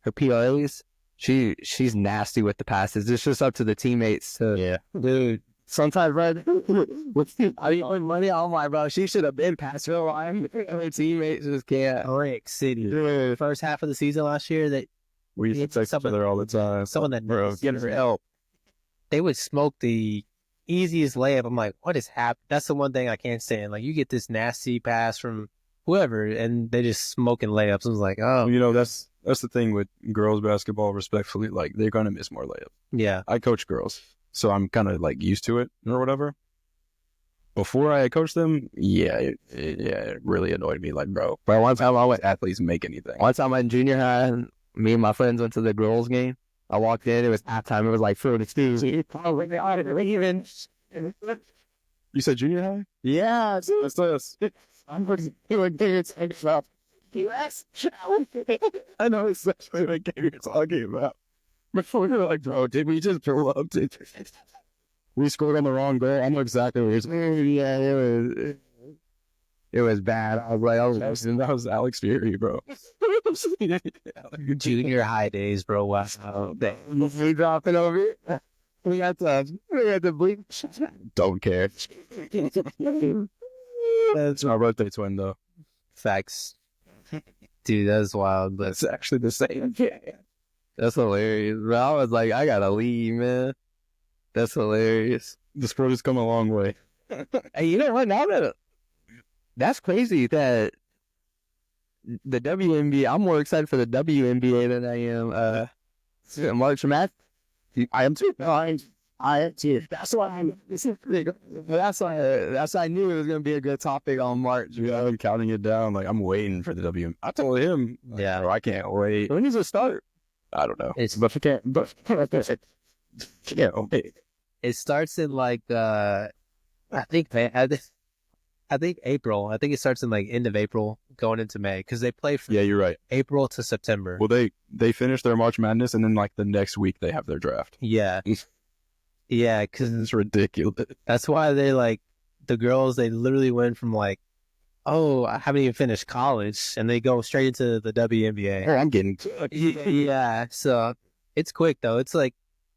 her PLAs. She's nasty with the passes. It's just up to the teammates to. Yeah. Dude. Sometimes, bro, I mean, money on my bro. She should have been past her line. Her teammates just can't. Brick City. Dude. First half of the season last year, that We used to text each other all the time. someone that Bro, get her help. they would smoke the easiest layup. I'm like, what is happening? That's the one thing I can't stand. Like, you get this nasty pass from whoever, and they just smoking layups. I was like, oh, You know, that's the thing with girls basketball, respectfully. Like, they're going to miss more layups. yeah. I coach girls, so I'm kind of like used to it or whatever. Before I coached them, it really annoyed me. Like, bro, one time I let athletes make anything. One time in junior high, me and my friends went to the girls' game. I walked in. It was halftime. It was like 42. You said junior high? Yeah, That's us. I'm going to do it. I know exactly what game you're talking about. Before we were like, bro, did we just pull up? We scored on the wrong goal. I know exactly what you're saying. Yeah, it was bad. I was like, That was Alex Fury, bro. Junior high days, bro. Wow. we dropping over here. We got the bleep. Don't care. That's my birthday twin, though. Facts. Dude, that's wild. But That's actually the same. That's hilarious. Bro, I was like, I gotta leave, man. That's hilarious. The sport has come a long way. Hey, you know what? That's crazy that the WNBA. I'm more excited for the WNBA than I am March Madness. I am too. I am too. That's why That's why I knew it was gonna be a good topic on March. Yeah, I've been counting it down. Like, I'm waiting for the WNBA. I told him, like, Yeah. bro, I can't wait. When does it start? I don't know. It's- I can't. But yeah, okay. it starts in like I think April. I think it starts in like end of April, going into May, because they play from Yeah, you're right. April to September. Well, they finish their March Madness, and then like the next week they have their draft. Yeah, yeah, because It's ridiculous. that's why they like the girls. They literally went from like, oh, I haven't even finished college, and they go straight into the WNBA. I'm getting. Yeah, so it's quick though. It's like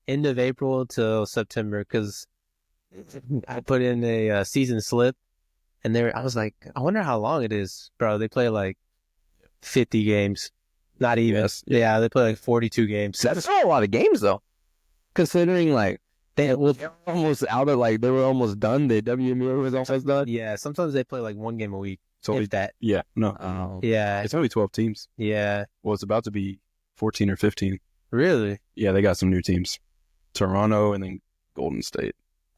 end of April till September, because I put in a season slip, and I was like, I wonder how long it is, bro. They play like 50 games, not even. Yes. Yeah, they play like 42 games. That's not a lot of games though, considering like they were almost out of like they were almost done. The WNBA was almost done. Yeah, sometimes they play like one game a week. It's only, If that. yeah, no. Oh, Yeah, It's only 12 teams. yeah. Well, it's about to be 14 or 15. Really? Yeah, they got some new teams. Toronto and then Golden State.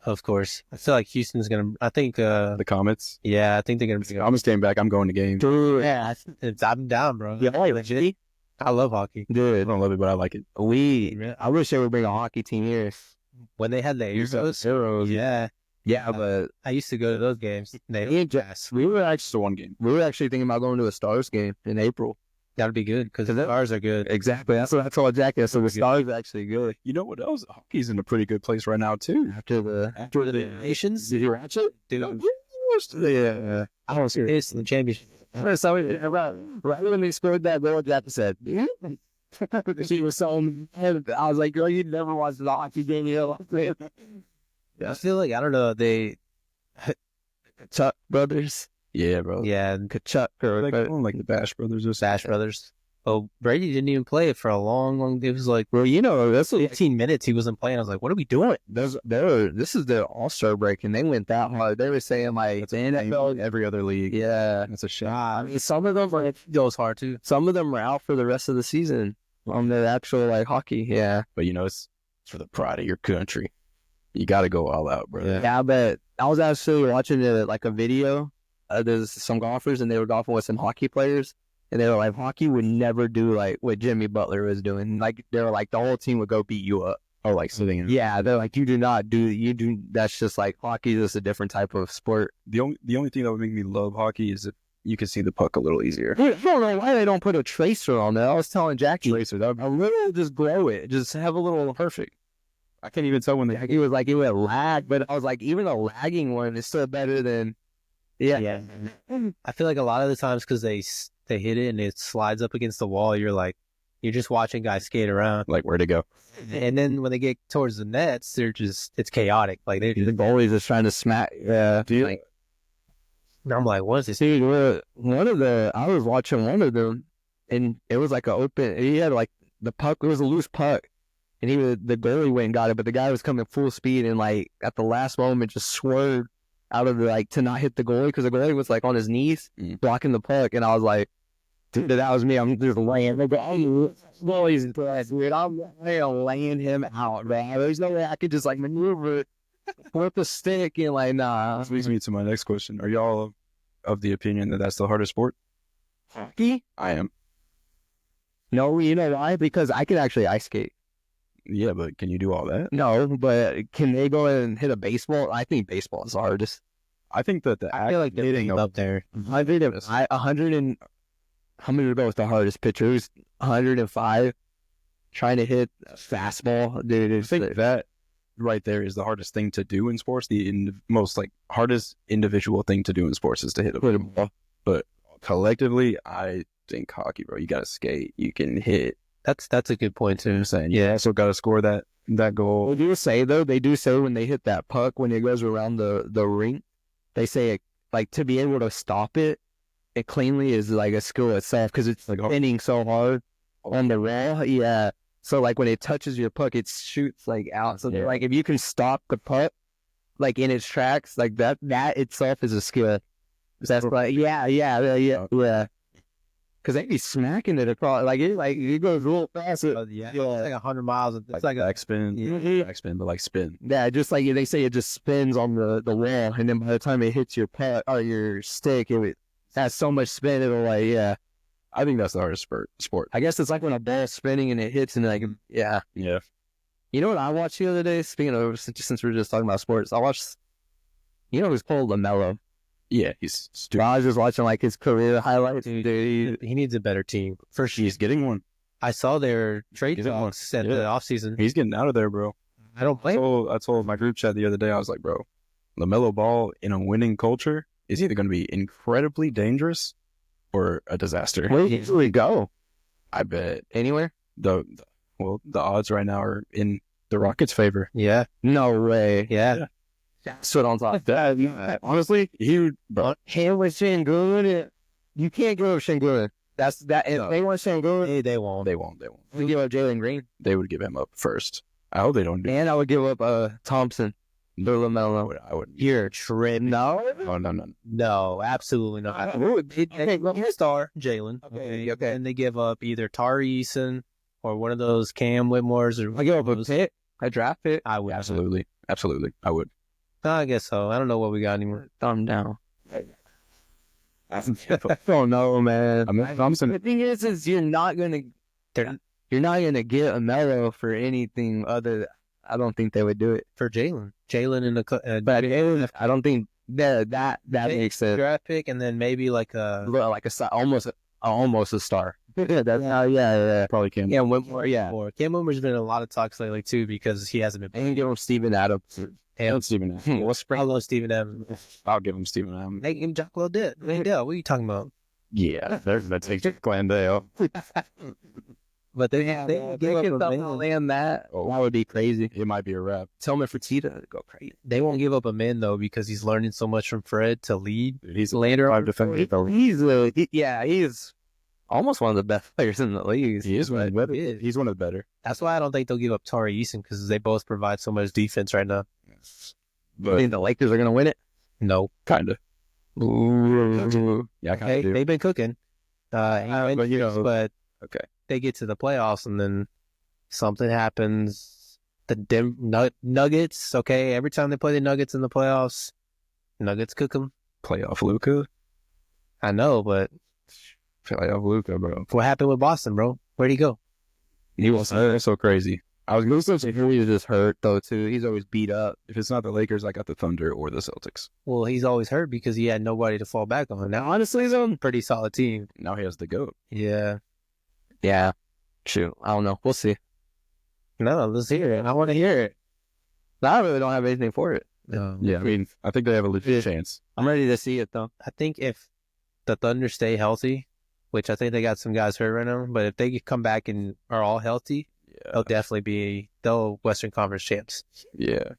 Of course. I feel like Houston's gonna. I think. The Comets. Yeah, I think they're gonna be. Comets came back. I'm going to games. dude, Yeah, I'm down, bro. yeah, legit, I love hockey. I dude. don't love it, but I like it. I wish they would bring a hockey team here. When they had the Arizos, Heroes. yeah, Yeah, but I used to go to those games. They me and pass. we were Just the one game. actually thinking about going to a Stars game in April. That'd be good because the Stars are good. Exactly. That's what I told Jack. So the Stars are actually good. You know what else? Hockey's in a pretty good place right now too. After the Nations, did you watch it? dude. Yeah. I was here. It's the championship. So right when they scored that goal, Jack said, she was so mad. I was like, girl, you never watched the hockey game in your life. I feel like I don't know. They Chuck brothers. Yeah, bro. yeah, Kachuk or Like the Bash Brothers or Bash Brothers. Oh, Brady didn't even play it for a long. It was like well, you know, that's 15 minutes he wasn't playing. I was like, what are we doing? this is the All-Star break, and they went that hard. They were saying like the NFL, every other league. yeah. That's a shame. I mean, some of them were Goes hard too. some of them were out for the rest of the season on the actual like hockey. Yeah, But you know, it's for the pride of your country. You got to go all out, bro. yeah. But I was actually watching like a video. There's some golfers, and they were golfing with some hockey players. And they were like, hockey would never do like what Jimmy Butler was doing. Like they were like, the whole team would go beat you up. Oh, like sitting in. Yeah, they're like, you do not do you do. That's just like hockey is just a different type of sport. The only thing that would make me love hockey is if you can see the puck a little easier. Dude, I don't know why they don't put a tracer on there. I was telling Jackie, Tracer, that would a little, just grow it, just have a little perfect. I can't even tell when they. He was like, it would lag, but I was like, even a lagging one is still better than. Yeah. I feel like a lot of the times because they hit it and it slides up against the wall, you're just watching guys skate around. Like, where'd it go? And then when they get towards the nets, it's chaotic. Like they The goalie's just trying to smack. Yeah. like, I'm like, what is this? Dude, I was watching one of them, and it was like an open. He had like the puck. It was a loose puck, and the goalie went and got it, but the guy was coming full speed and like at the last moment just swerved out of to not hit the goalie because the goalie was like on his knees blocking the puck, and I was like, dude, that was me. I'm just laying. Goalie's dude. I'm laying him out, man. There's no way I could just like maneuver, flip the stick, and like nah. This leads me to my next question. Are y'all of the opinion that that's the hardest sport? Hockey? I am. No, you know why? Because I can actually ice skate. Yeah, but can you do all that? No, but can they go and hit a baseball? I think baseball is the hardest. I think that the I feel like they're hitting up there. 100 and how many to go with the hardest pitcher? Who's 105 trying to hit a fastball, dude. I think that right there is the hardest thing to do in sports. The most like hardest individual thing to do in sports is to hit a ball. But collectively, I think hockey, bro. You got to skate. You can hit. That's a good point too. I'm saying, yeah. So got to score that goal. They do say when they hit that puck when it goes around the rink, they say it, like to be able to stop it cleanly is like a skill itself because it's like spinning so hard on the raw. Yeah. So like when it touches your puck, it shoots like out. So like if you can stop the puck like in its tracks, like that itself is a skill. That's like yeah. Because they be smacking it across, it goes real fast. It's like 100 miles. It's like a Backspin, but like spin. Yeah, just like they say, it just spins on the wall, and then by the time it hits your puck or your stick, it has so much spin, it'll I think that's the hardest sport. I guess it's like when a ball's spinning and it hits, and Yeah. You know what I watched the other day? Speaking of, since we're just talking about sports, I watched. You know who's called LaMelo? Yeah, he's stupid. I was just watching like his career highlights. Dude, he needs a better team. First, he's getting one. I saw their trade He's getting one. talks at the offseason. He's getting out of there, bro. I don't blame him. I told my group chat the other day, I was like, bro, LaMelo Ball in a winning culture is either going to be incredibly dangerous or a disaster. Where do you usually go? I bet Anywhere? the odds right now are in the Rockets' favor. Yeah. No way. Yeah. That's what I'm talking. Honestly, But him with Şengün, you can't give up Şengün. That's that. If they want Şengün, They won't. they won't. we give up Jalen Green, They would give him up first. I hope they don't do. and I would give up Thompson. Or LaMelo. I wouldn't. You're tripping. No. No. No, absolutely not. Here's star Jalen. Okay. And they give up either Tari Eason or one of those Cam Whitmores or I give up a pick. I draft it. I would. Absolutely. I would. I guess so. I don't know what we got anymore. Thumb down. I don't know, man. I mean, Thompson. The thing is you're not gonna get a Melo for anything other. I don't think they would do it. For Jalen. Jalen in the But I don't think that makes sense. draft pick, and then maybe like a Like almost a star. That's how. Yeah. Probably can. Yeah, Whitmore. Yeah. or Cam Whitmore's been in a lot of talks lately too because he hasn't been. And give him Steven Adams. And Stephen M. What's I love Steven Adams. I'll give him Stephen M. Make him Jack did. What are you talking about? Yeah, that takes Glendale. But they They can land that. Oh. That would be crazy. It might be a wrap. Tillman Fertitta go crazy. They won't give up a man though because he's learning so much from Fred to lead. Dude, he's Later five on, defender. he's almost one of the best players in the league. He is one of the better. He is. He's one of the better. That's why I don't think they'll give up Tari Eason because they both provide so much defense right now. I But think the Lakers are gonna win it. No, kind of. Yeah, I kind hey, of do. they've been cooking. But you know, but okay. they get to the playoffs and then something happens. The Nuggets, okay, every time they play the Nuggets in the playoffs, Nuggets cook them. Playoff Luka. I know, but Playoff Luka, bro. what happened with Boston, bro? Where'd he go? He was that's so crazy. I was going to say, He was just hurt though too. He's always beat up. if it's not the Lakers, I got the Thunder or the Celtics. Well, he's always hurt because he had nobody to fall back on. Now, honestly, he's on a pretty solid team. Now he has the GOAT. Yeah. Yeah. Shoot. I don't know. We'll see. No, let's hear it. I want to hear it. I really don't have anything for it. Yeah, I mean, I think they have a legit chance. I'm ready to see it though. I think if the Thunder stay healthy, which I think they got some guys hurt right now, but if they come back and are all healthy, they'll definitely be Western Conference champs. Yeah.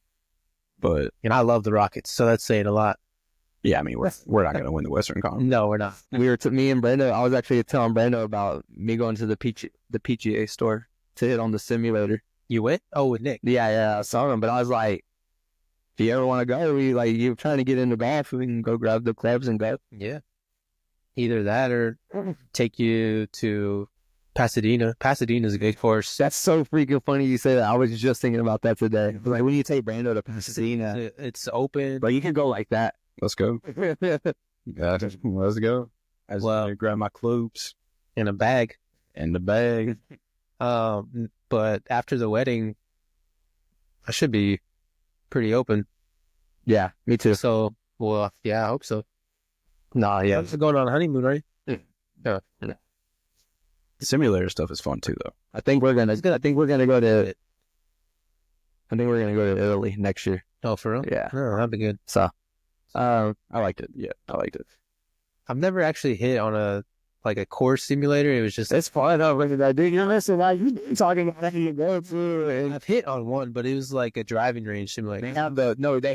But, And I love the Rockets, so that's saying a lot. yeah, I mean, we're not going to win the Western Conference. No, we're not. Me and Brando. I was actually telling Brando about me going to the PGA store to hit on the simulator. You went? Oh, with Nick. Yeah. I saw him, but I was like, if you ever want to go, you're trying to get into golf, we can go grab the clubs and go. Yeah. Either that or take you to Pasadena. Pasadena's a good course. That's so freaking funny you say that. I was just thinking about that today. Like, when you take Brando to Pasadena, It's open. but you can go like that. Let's go. Yeah, let's go. I grab my clubs In a bag. and the bag. But after the wedding, I should be pretty open. Yeah, me too. So, well, yeah, I hope so. Nah, yeah. You're going on a honeymoon, right? The simulator stuff is fun too, though. I think we're gonna go to Italy next year. Oh, for real? Yeah. Oh, that'd be good. So, I liked it. Yeah, I liked it. I've never actually hit on a course simulator. It was just it's fun though. Dude, you're listening. Like, you talking about that you go to, and I've hit on one, but it was like a driving range simulator. they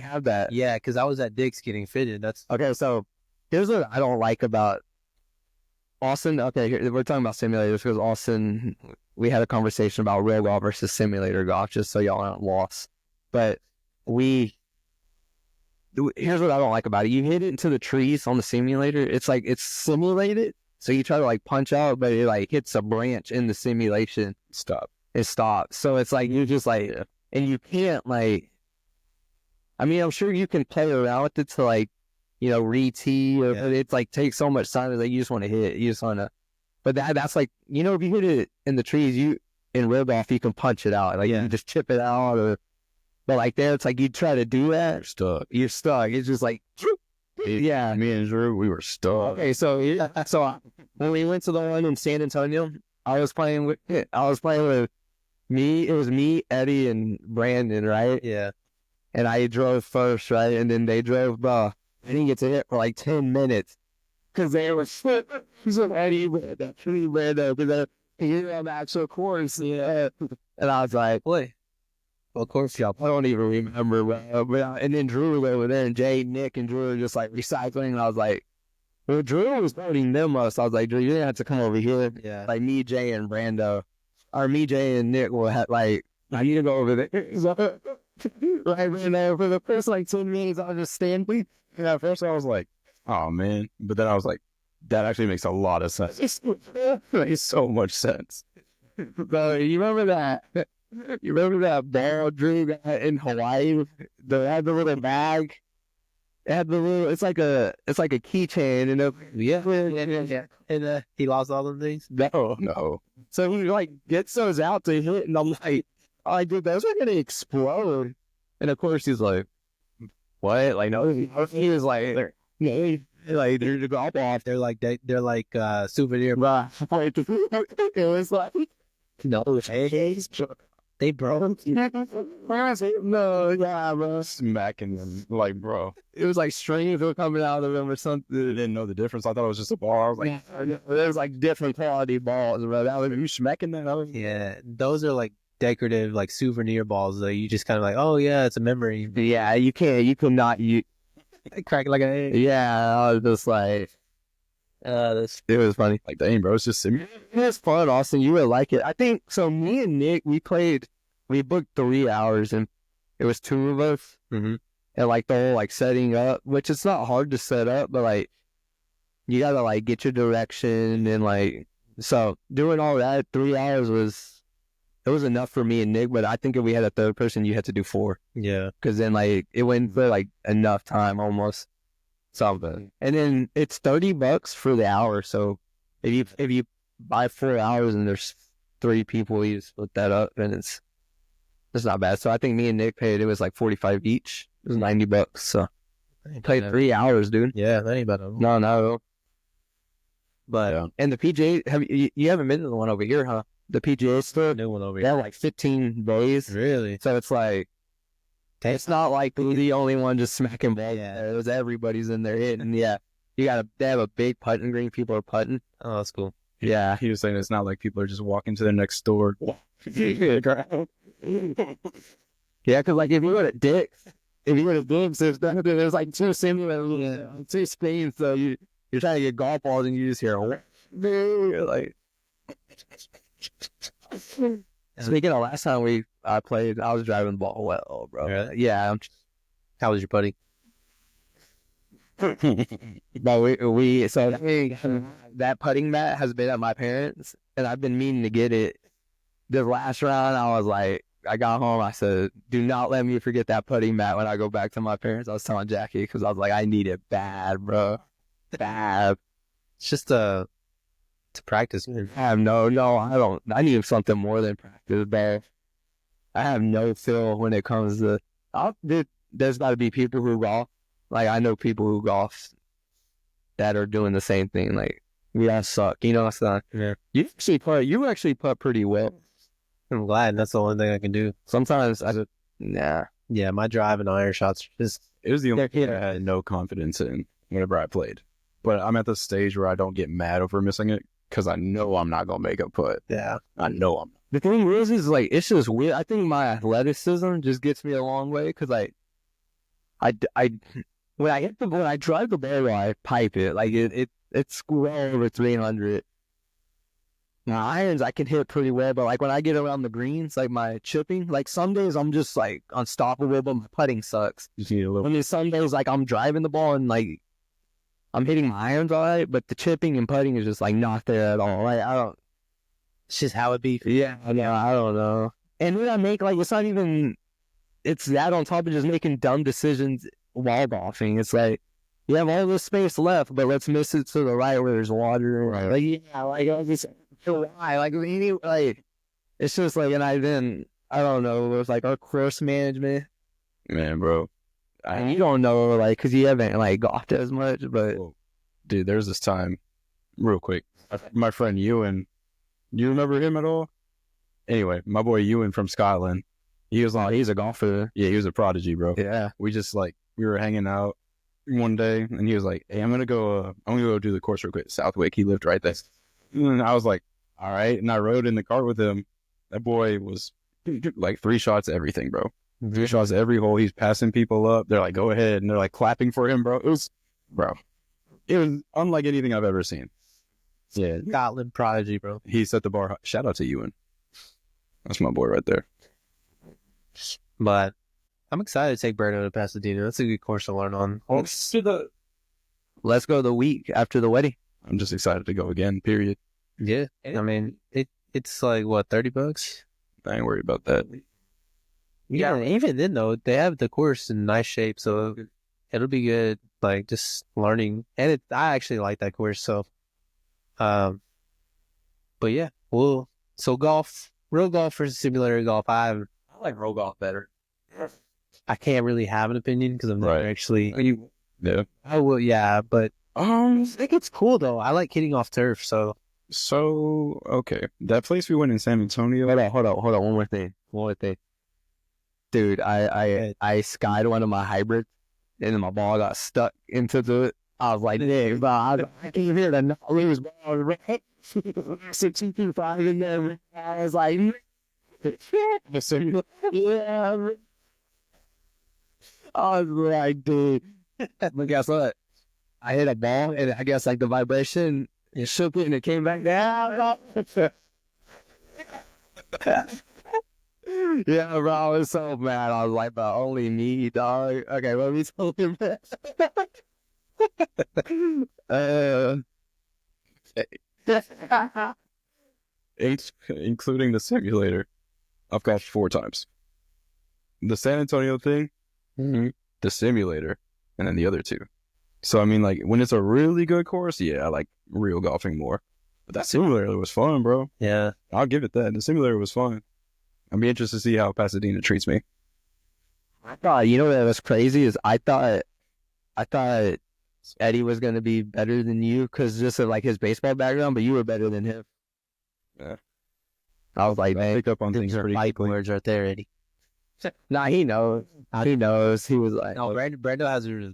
have that. Yeah, because I was at Dick's getting fitted. That's Okay, so here's what I don't like about Austin. Okay, we're talking about simulators because Austin, we had a conversation about real golf versus simulator golf, just so y'all aren't lost. But here's what I don't like about it. You hit it into the trees on the simulator. It's like it's simulated, so you try to like punch out, but it like hits a branch in the simulation. Stop. It stops. So it's like you're just like, and you can't like. I mean, I'm sure you can play around with it to like, re-tee, or but it's like takes so much time that you just want to hit. You just want to, but that's like, if you hit it in the trees, in real golf you can punch it out, like you can just chip it out, but like there it's like you try to do that, you're stuck. It's just like, yeah. Me and Drew, we were stuck. Okay, so when we went to the one in San Antonio, I was playing with me. It was me, Eddie, and Brandon, right? yeah. And I drove first, right? And then they drove, I didn't get to hit for like 10 minutes. Because they were so Eddie, but you're on the actual course. Yeah. And I was like, Boy. Well, course, y'all. I don't even remember. And then Drew was over there, and Jay, Nick, and Drew were just like recycling. And I was like, well, Drew was voting them us. I was like, Drew, you're going to have to come over here. Yeah. Like me, Jay, and Brando. Or me, Jay, and Nick will have, like, I need to go over there. So, right there for the first, 10 minutes, I was just standing. And at first I was like, oh man. But then I was like, that actually makes a lot of sense. It makes so much sense. Bro, you remember that? You remember that ball Drew got in Hawaii? That had the little bag. It had the little. It's like a keychain, Yeah. And he lost all them things. No. No. So he gets those out to hit, and I'm like, I did those are gonna explode. And of course he's like, what? Like no, he was like, yeah, like they're the golf off. They're like souvenir. But it was like, no, hey, They broke. no, yeah, bro. Smacking them, like, bro. It was like strings were coming out of him or I something. didn't know the difference. I thought it was just a ball. I was like, Yeah, there was like different quality balls, bro. That was, you smacking that? I was, Yeah, those are like decorative, like souvenir balls. That you just kind of like, oh yeah, it's a memory. yeah, you cannot, Crack like a. yeah, I was just like, it was funny. like, dang, bro, it's just It was fun, Austin. You would like it. I think so. Me and Nick, we booked 3 hours, and it was 2 of us. Mhm. And like the whole like setting up, which it's not hard to set up, but like you gotta like get your direction and like so doing all that 3 hours was enough for me and Nick. But I think if we had a third person, you had to do 4 Yeah. because then like it went for like enough time almost. Something. And then it's $30 for the hour. So if you buy 4 hours and there's 3 people, you split that up and it's not bad. So I think me and Nick paid, it was like 45 each. It was $90. So played 3 hours, dude. Yeah, that ain't bad at all. No. But Yeah. and the PGA, you haven't been to the one over here, huh? The PGA store, New one over they have like 15 days. Really? So it's like it's not like the only one just smacking balls. Yeah. There was everybody's in there hitting. Yeah, they have a big putting green. People are putting. Oh, that's cool. Yeah. He was saying it's not like people are just walking to their next door. Yeah, because like if you go to Dick's, there's like 2 simulators, 2 spins. So you're trying to get golf balls and you just hear, you're like. Speaking of last time I played, I was driving the ball well, bro. Really? Yeah. How was your putting? But that putting mat has been at my parents, and I've been meaning to get it. The last round, I was like, I got home, I said, do not let me forget that putting mat when I go back to my parents. I was telling Jackie, because I was like, I need it bad, bro. Bad. It's just to practice. Man. I have no, I don't. I need something more than practice, bro. I have no feel when it comes to. There's got to be people who golf. Like I know people who golf that are doing the same thing. Like we all suck, you know. It's not. Yeah. You actually putt pretty well. I'm glad. That's the only thing I can do. Sometimes I just nah. Yeah, my drive and iron shots just. It was the only thing Yeah. I had no confidence in whenever I played. But I'm at the stage where I don't get mad over missing it because I know I'm not gonna make a putt. Yeah. I know I'm. The thing is like it's just weird. I think my athleticism just gets me a long way because when I drive the ball, I pipe it like it's well over 300. Now irons I can hit pretty well, but like when I get around the greens, like my chipping, like some days I'm just like unstoppable, but my putting sucks. Just need a little. I mean, some days like I'm driving the ball and like I'm hitting my irons all right, but the chipping and putting is just like not there at all. Like I don't. It's just how it be. Yeah, I don't know. And then I make like it's not even. It's that on top of just making dumb decisions while golfing. It's like you have all this space left, but let's miss it to the right where there's water. Right. Like yeah, like I just why like it's just like I don't know. It was like our course management, Man, bro. and you don't know like because you haven't like golfed as much, but Dude, there's this time, real quick. My friend Ewan, you remember him at all? Anyway, my boy Ewan from Scotland, he's a golfer. yeah, he was a prodigy, bro. Yeah. We just like we were hanging out one day, and he was like, "Hey, I'm gonna go do the course real quick." Southwick, he lived right there. And I was like, "All right," and I rode in the cart with him. That boy was like 3 shots everything, bro. 3 shots every hole. He's passing people up. They're like, "Go ahead," and they're like clapping for him, bro. It was unlike anything I've ever seen. Yeah, Scotland prodigy, bro. he set the bar high. Shout out to Ewan. That's my boy right there. But I'm excited to take Berto to Pasadena. That's a good course to learn on. Let's go the week after the wedding. I'm just excited to go again, period. Yeah. I mean, it's like, what, $30? I ain't worried about that. Yeah, even then, though, they have the course in nice shape, so it'll be good, like, just learning. And I actually like that course, so. But yeah, so golf, real golf versus simulator golf. I I like roll golf better. I can't really have an opinion because I'm never Right. actually. Yeah. I will, yeah, but I think it's cool though. I like hitting off turf, so So okay, that place we went in San Antonio. Hold on. One more thing. Dude, I skied one of my hybrids, and then my ball got stuck into the. I was like, "Dang, bro, I came here to not lose ball, right?" 16-5 in there. I was like, "Yeah." I was like, "Dude," but guess what? I hit a ball, and I guess like the vibration, it shook it, and it came back down. Yeah, bro, I was so mad. I was like, but only me, dog. Okay, let me tell him that. Including the simulator, I've golfed 4 times. The San Antonio thing, the simulator, and then the other 2. So I mean, like when it's a really good course, yeah, I like real golfing more. But that simulator was fun, bro. yeah. I'll give it that. The simulator was fun. I'd be interested to see how Pasadena treats me. I thought, you know what was crazy is I thought Eddie was gonna be better than you because just of like his baseball background, but you were better than him. Yeah. I was like, I man, pick up on things These are pretty fight quickly. words right there, Eddie. nah, he knows. He knows. He was like, No, Brando has a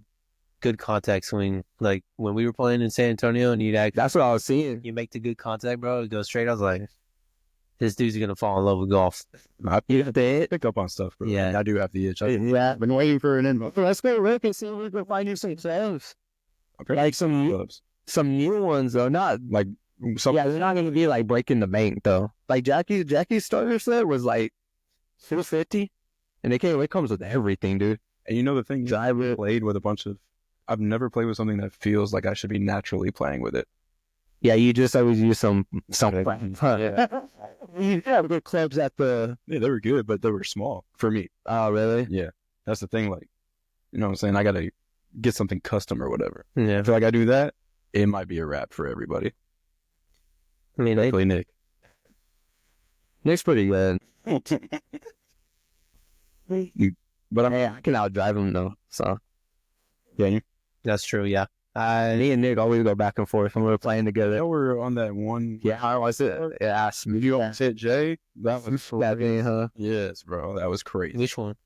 good contact swing. Like when we were playing in San Antonio, and that's what I was seeing. you make the good contact, bro. It goes straight. I was like, this dude's gonna fall in love with golf. You got the hit? Pick up on stuff, bro. Yeah. I do have the itch. Yeah, been waiting for an invite. Let's go look and see if we can find you some sales. Like some new ones though, not like some. yeah, they're not gonna be like breaking the bank though. Like Jackie's starter set was like $250, and it comes with everything, dude. And you know the thing, I've played with a bunch of. I've never played with something that feels like I should be naturally playing with it. Yeah, you just always use some Yeah. You have good clubs at the. Yeah, they were good, but they were small for me. Oh, really? Yeah, that's the thing. Like, you know what I'm saying? I gotta get something custom or whatever. Yeah, I feel like I do that, it might be a wrap for everybody. I mean, Especially Nick. Nick's pretty good. But I'm Hey, I can outdrive him though. So yeah. that's true. Yeah, me and Nick always go back and forth when we're playing together. They were on that one. Yeah, how was it? Yeah, Did you almost hit Jay? That was that thing, huh? yes, bro. That was crazy. which one?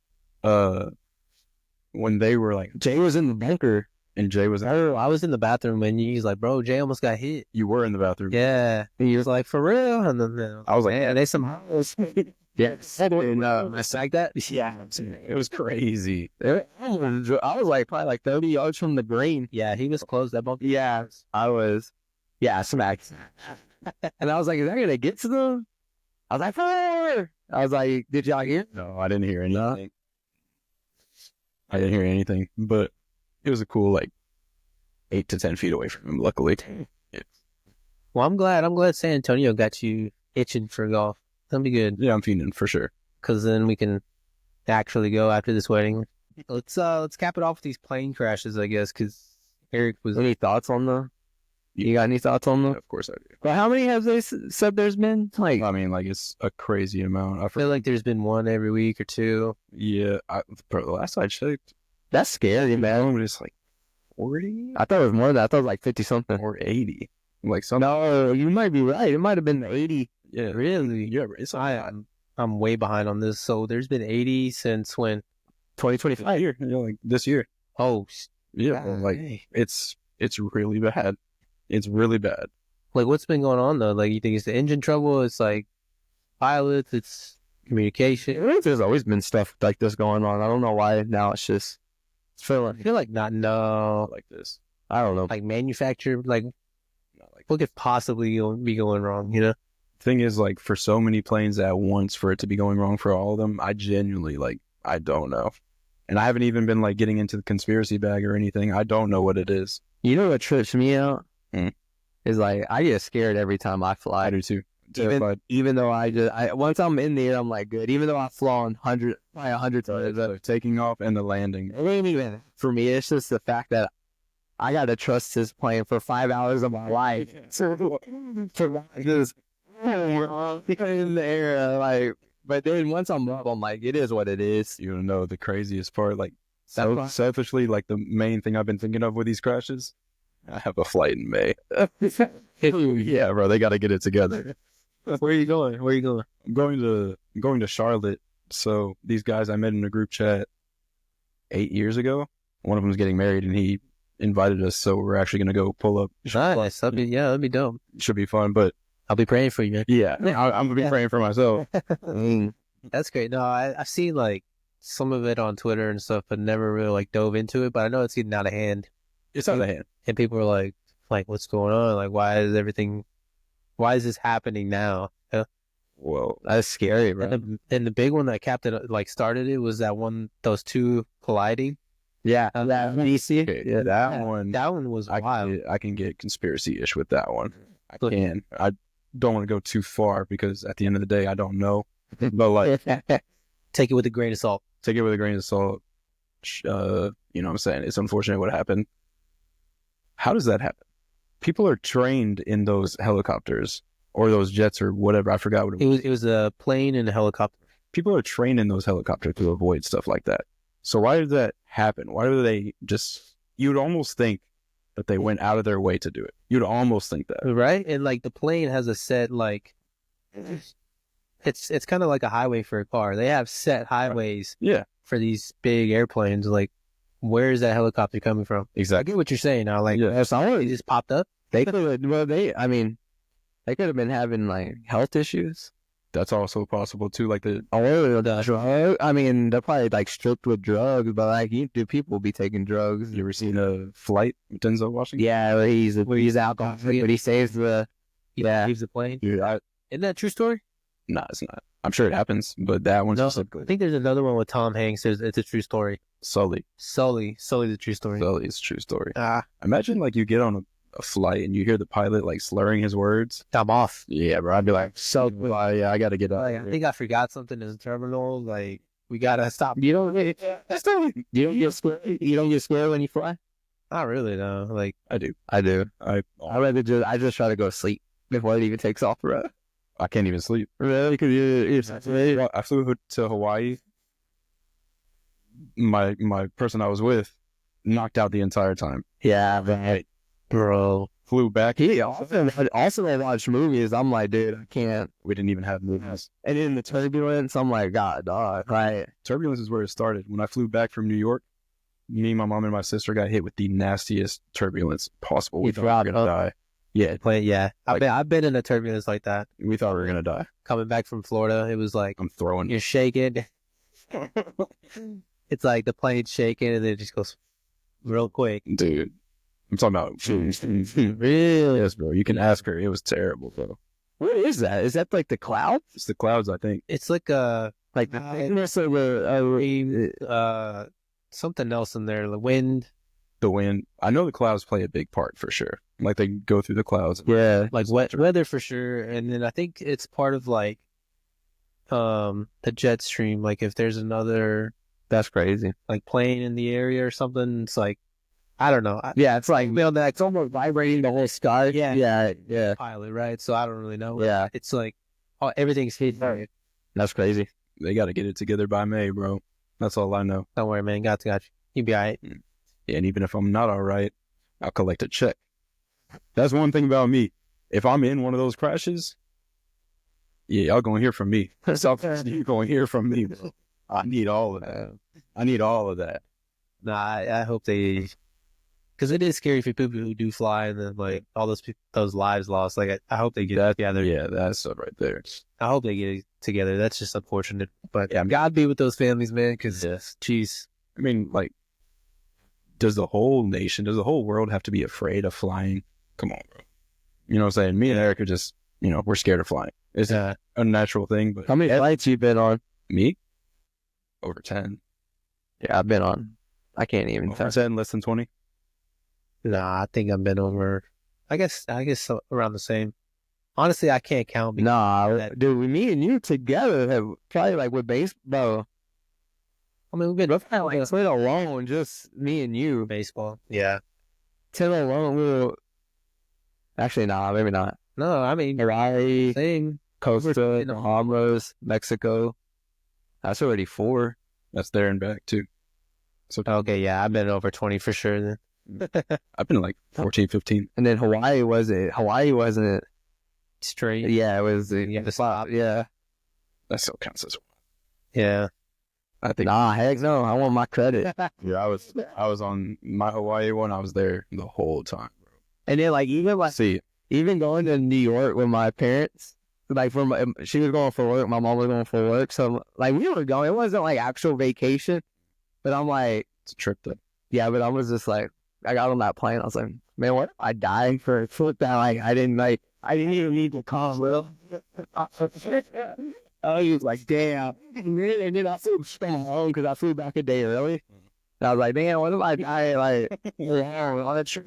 When they were like, Jay was in the bunker. and Jay was, I was in the bathroom and he's like, bro, Jay almost got hit. you were in the bathroom. Yeah, And he was like, for real, and then I was like, man, they somehow Yes. And I sacked that. yeah, it was crazy. I was like probably like 30 yards from the green. Yeah, he was close. That bump. Yeah, I was. Yeah, smacked. And I was like, is that gonna get to them? I was like, fire! I was like, did y'all hear? No, I didn't hear anything. I didn't hear anything, but it was a cool, like, 8 to 10 feet away from him, luckily. Well, I'm glad San Antonio got you itching for golf. That'll be good, Yeah, I'm feeling for sure. because then we can actually go after this wedding. Let's cap it off with these plane crashes, I guess, because Eric was. Any thoughts on the? You got any thoughts on Yeah, the? of course I do. But how many have they said there's been? Like, I mean, like, it's a crazy amount. I feel like there's been one every week or two. Yeah, the last I checked, that's scary, man. it's like 40 I thought it was more than that. I thought it was like 50 something. or 80. Like, some. No, you might be right. It might have been 80. Yeah, Really? yeah, it's like I'm way behind on this. So there's been 80 since when? 2025. year, like this year. Oh, Yeah, like dang. it's really bad. It's really bad. Like what's been going on though? Like you think it's the engine trouble? It's like pilots. It's communication. There's always been stuff like this going on. I don't know why now it's just I feel like no, Not like this. I don't know. like manufacturer. Like Not like what could possibly be going wrong? You know? thing is, like, for so many planes at once, for it to be going wrong for all of them, I genuinely, like, I don't know. And I haven't even been, like, getting into the conspiracy bag or anything. I don't know what it is. You know what trips me out? Hmm. Is like I get scared every time I fly. I do too. Even, Terrified. even though once I'm in the air, I'm like good. Even though I fly on probably 100 times. So taking off and the landing. It ain't even for me. It's just the fact that I gotta trust this plane for 5 hours of my life. So for just in the air, like But then once I'm up, I'm like, it is what it is. You know the craziest part, like That's selfishly, like the main thing I've been thinking of with these crashes, I have a flight in May. Yeah, bro, they got to get it together. Where are you going? Where are you going? I'm going to Charlotte. So these guys I met in a group chat 8 years ago. One of them's getting married, and he invited us. So we're actually going to go pull up. Nice. That'd be dope. Should be fun, but I'll be praying for you. yeah, I'm gonna be praying for myself. That's great. No, I've seen like some of it on Twitter and stuff, but never really like dove into it. But I know it's getting out of hand, It's out of hand. and people are like, what's going on? Like, why is this happening now? Well, That's scary, bro. And the big one that Captain like started it was those two colliding. Yeah, that DC. okay, Yeah, that one, That one was wild. I can get conspiracy-ish with that one. I Look. can. I don't want to go too far because at the end of the day, I don't know. But like, Take it with a grain of salt. take it with a grain of salt. You know what I'm saying? It's unfortunate what happened. How does that happen? People are trained in those helicopters or those jets or whatever. I forgot what it was. It was a plane and a helicopter. People are trained in those helicopters to avoid stuff like that. So why did that happen? Why do they just, you'd almost think that they went out of their way to do it. You'd almost think that. Right? And like the plane has a set like it's kind of like a highway for a car. They have set highways Yeah, for these big airplanes. Like, where is that helicopter coming from? I exactly. get what you're saying now. Like, Yeah. it just popped up. They could have. Well, they could have been having like health issues. That's also possible too. Like the I mean, they're probably like stripped with drugs, but like, do people be taking drugs? you ever seen a flight with Denzel Washington? Yeah, where he's alcoholic, but he saves the. Yeah, Leaves the plane. Dude, Isn't that a true story? nah, it's not. I'm sure it happens, but that one No, specifically. I think there's another one with Tom Hanks. It's a true story. Sully's Sully's a true story. a true story. Ah, Imagine like you get on a flight and you hear the pilot like slurring his words. I'm off. Yeah, bro. I'd be like, yeah, I gotta get up. I think I forgot something in the terminal. Like, we gotta stop. you don't get scared. You don't get scared when you fly. Not really, no. Like, I do. I do. I I just try to go to sleep before it even takes off, bro. I can't even sleep. Really? Because Well, I flew to Hawaii. My person I was with knocked out the entire time. yeah, man. bro. Flew back. He also I watch movies. I'm like, dude, I can't. We didn't even have movies. And in the turbulence, I'm like, God, dog, right? Turbulence is where it started. When I flew back from New York, me, my mom, and my sister got hit with the nastiest turbulence possible. We You thought we were dropped gonna die. Yeah, Plane, yeah. Like- I've been in a turbulence like that. we thought we were gonna die. Coming back from Florida, it was like I'm throwing. you're shaking. It's like the plane's shaking and then it just goes real quick. Dude, I'm talking about. Really? Yes, bro. You can ask her. It was terrible, bro. What is that? Is that like the cloud? It's the clouds, I think. It's like a Like the thickness of something else in there. The wind, The wind. I know the clouds play a big part for sure. Like they go through the clouds. yeah. like weather for sure. And then I think it's part of like the jet stream. Like if there's another That's crazy. like plane in the area or something, it's like I don't know. Yeah, it's like it's almost vibrating the whole sky. Yeah. Yeah. Pilot, right? So I don't really know. Yeah. It's like everything's hidden. That's crazy. They got to get it together by May, bro. That's all I know. Don't worry, man. Got you. You'll be all right. And even if I'm not all right, I'll collect a check. That's one thing about me. If I'm in one of those crashes, yeah, y'all gonna hear from me. You're gonna hear from me, bro. I need all of that. I need all of that. Nah, I hope they, because it is scary for people who do fly and then like all those lives lost. Like I hope they get together. Yeah, that's stuff right there. I hope they get together. That's just unfortunate. But Yeah, God be with those families, man. Because geez, I mean, like, does the whole nation, does the whole world have to be afraid of flying? Come on, bro. You know what I'm saying? Me and Eric are just, we're scared of flying. It's a unnatural thing, but How many flights you been on? me? Over 10. Yeah, I've been on. I can't even Over tell. 10, less than 20? nah, I think I've been over. I guess around the same. Honestly, I can't count. Nah, dude, me and you together have probably like with baseball. I mean, we've been Like, split alone, just me and you. baseball. Yeah. 10 alone, we were. Actually, nah, maybe not. No, I mean, Ferrari. same. Costa, Bahamas, Mexico. That's already 4. That's there and back too. So Okay, yeah, I've been over 20 for sure then. I've been like 14, 15. And then Hawaii wasn't. Straight. Yeah, it was The stop. Yeah. That still counts as Yeah. I think. Nah, heck no. I want my credit. Yeah, I was on my Hawaii one. I was there the whole time, bro. And then even going to New York with my parents, like she was going for work, my mom was going for work. So like we were going, it wasn't like actual vacation, but I'm like, It's a trip though. yeah, but I was just like, I got on that plane. I was like, man, what if I die for a foot that like I didn't even need to call, Will. I was like, damn. And then I flew back home because I flew back a day early. And I was like, damn, what if I die like on a trip?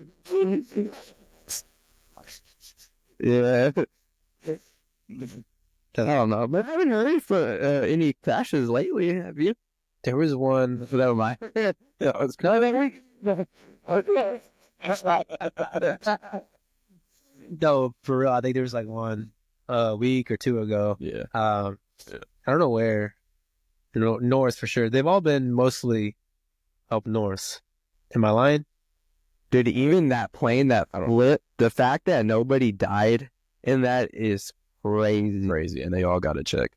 Yeah. I don't know, but I haven't heard for any crashes lately. Have you? There was one. Never mind. Yeah, it's No, for real. I think there was like one a week or two ago. yeah. I don't know where. North for sure. They've all been mostly up north. Am I lying? Dude, even that plane that flipped, the fact that nobody died in that is crazy. Crazy, and they all got a check.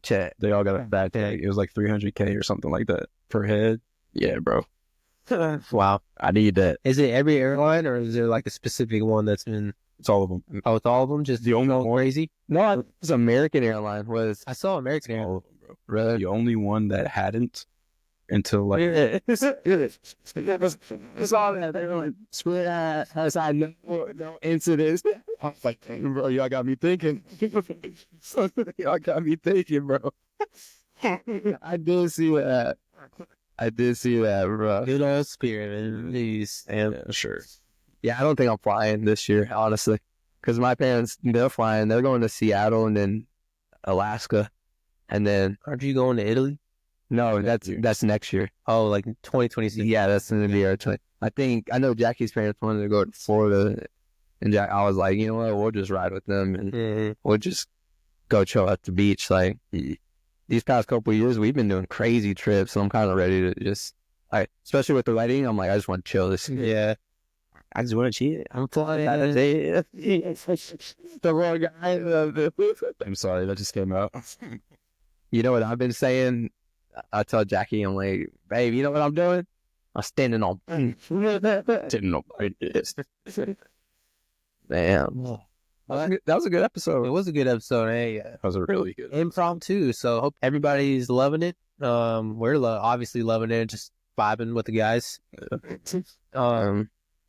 Check. They all got a bad check. It was like $300K or something like that per head. Yeah, bro. Wow. I need that. Is it every airline or is there like a specific one that's been? It's all of them. Oh, it's all of them. Just the only crazy. No, it was American Airlines was I saw American Airlines. All of them, bro. really. The only one that hadn't until like It's all that they were like split as I know no incidents. I was like, dang, bro, y'all got me thinking. Y'all got me thinking, bro. I did see that. Bro. Good old spirit, man. Please. yeah, sure. Yeah, I don't think I'm flying this year, honestly, because my parents they're flying. They're going to Seattle and then Alaska, and then Aren't you going to Italy? no, Next year. that's next year. Oh, like 2026. Yeah, that's in the year. I know Jackie's parents wanted to go to Florida, and I was like, you know what, we'll just ride with them and Mhm. we'll just go chill at the beach. Like these past couple of years, we've been doing crazy trips, so I'm kind of ready to just, like, especially with the wedding, I'm like, I just want to chill this year. Yeah. I just want to chill. I'm flying. The wrong guy. I'm sorry, that just came out. You know what I've been saying? I tell Jackie, I'm like, babe, you know what I'm doing? I'm standing on. Didn't know. Damn. That was a good It episode. was a good episode. Hey, That was a really good. impromptu. So hope everybody's loving it. We're obviously loving it. Just vibing with the guys.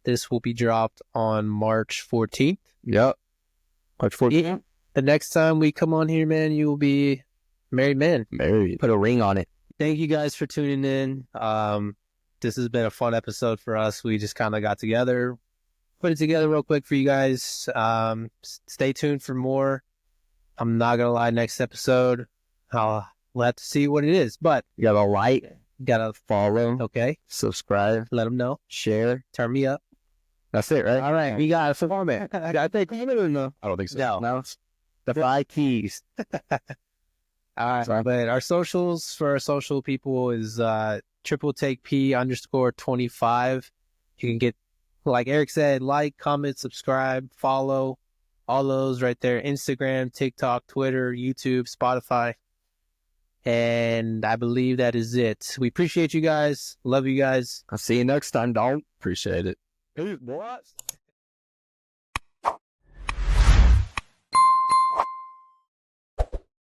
This will be dropped on March 14th. Yep. March 14th. The next time we come on here, man, you will be married man. Married. Put a ring on it. Thank you guys for tuning in. This has been a fun episode for us. We just kind of got together, put it together real quick for you guys. Stay tuned for more. I'm not gonna lie, next episode, we'll have to see what it is, but You gotta like, gotta follow, okay. subscribe, Let them know. share. Turn me up. That's it, right? All right. We got a comment. I think comment or no? I don't think so. No. The 5 keys. All right. Sorry. But our socials for our social people is triple take P_25. You can get, like Eric said, like, comment, subscribe, follow, all those right there. Instagram, TikTok, Twitter, YouTube, Spotify. And I believe that is it. We appreciate you guys. Love you guys. I'll see you next time, dog. Appreciate it. Peace, boys.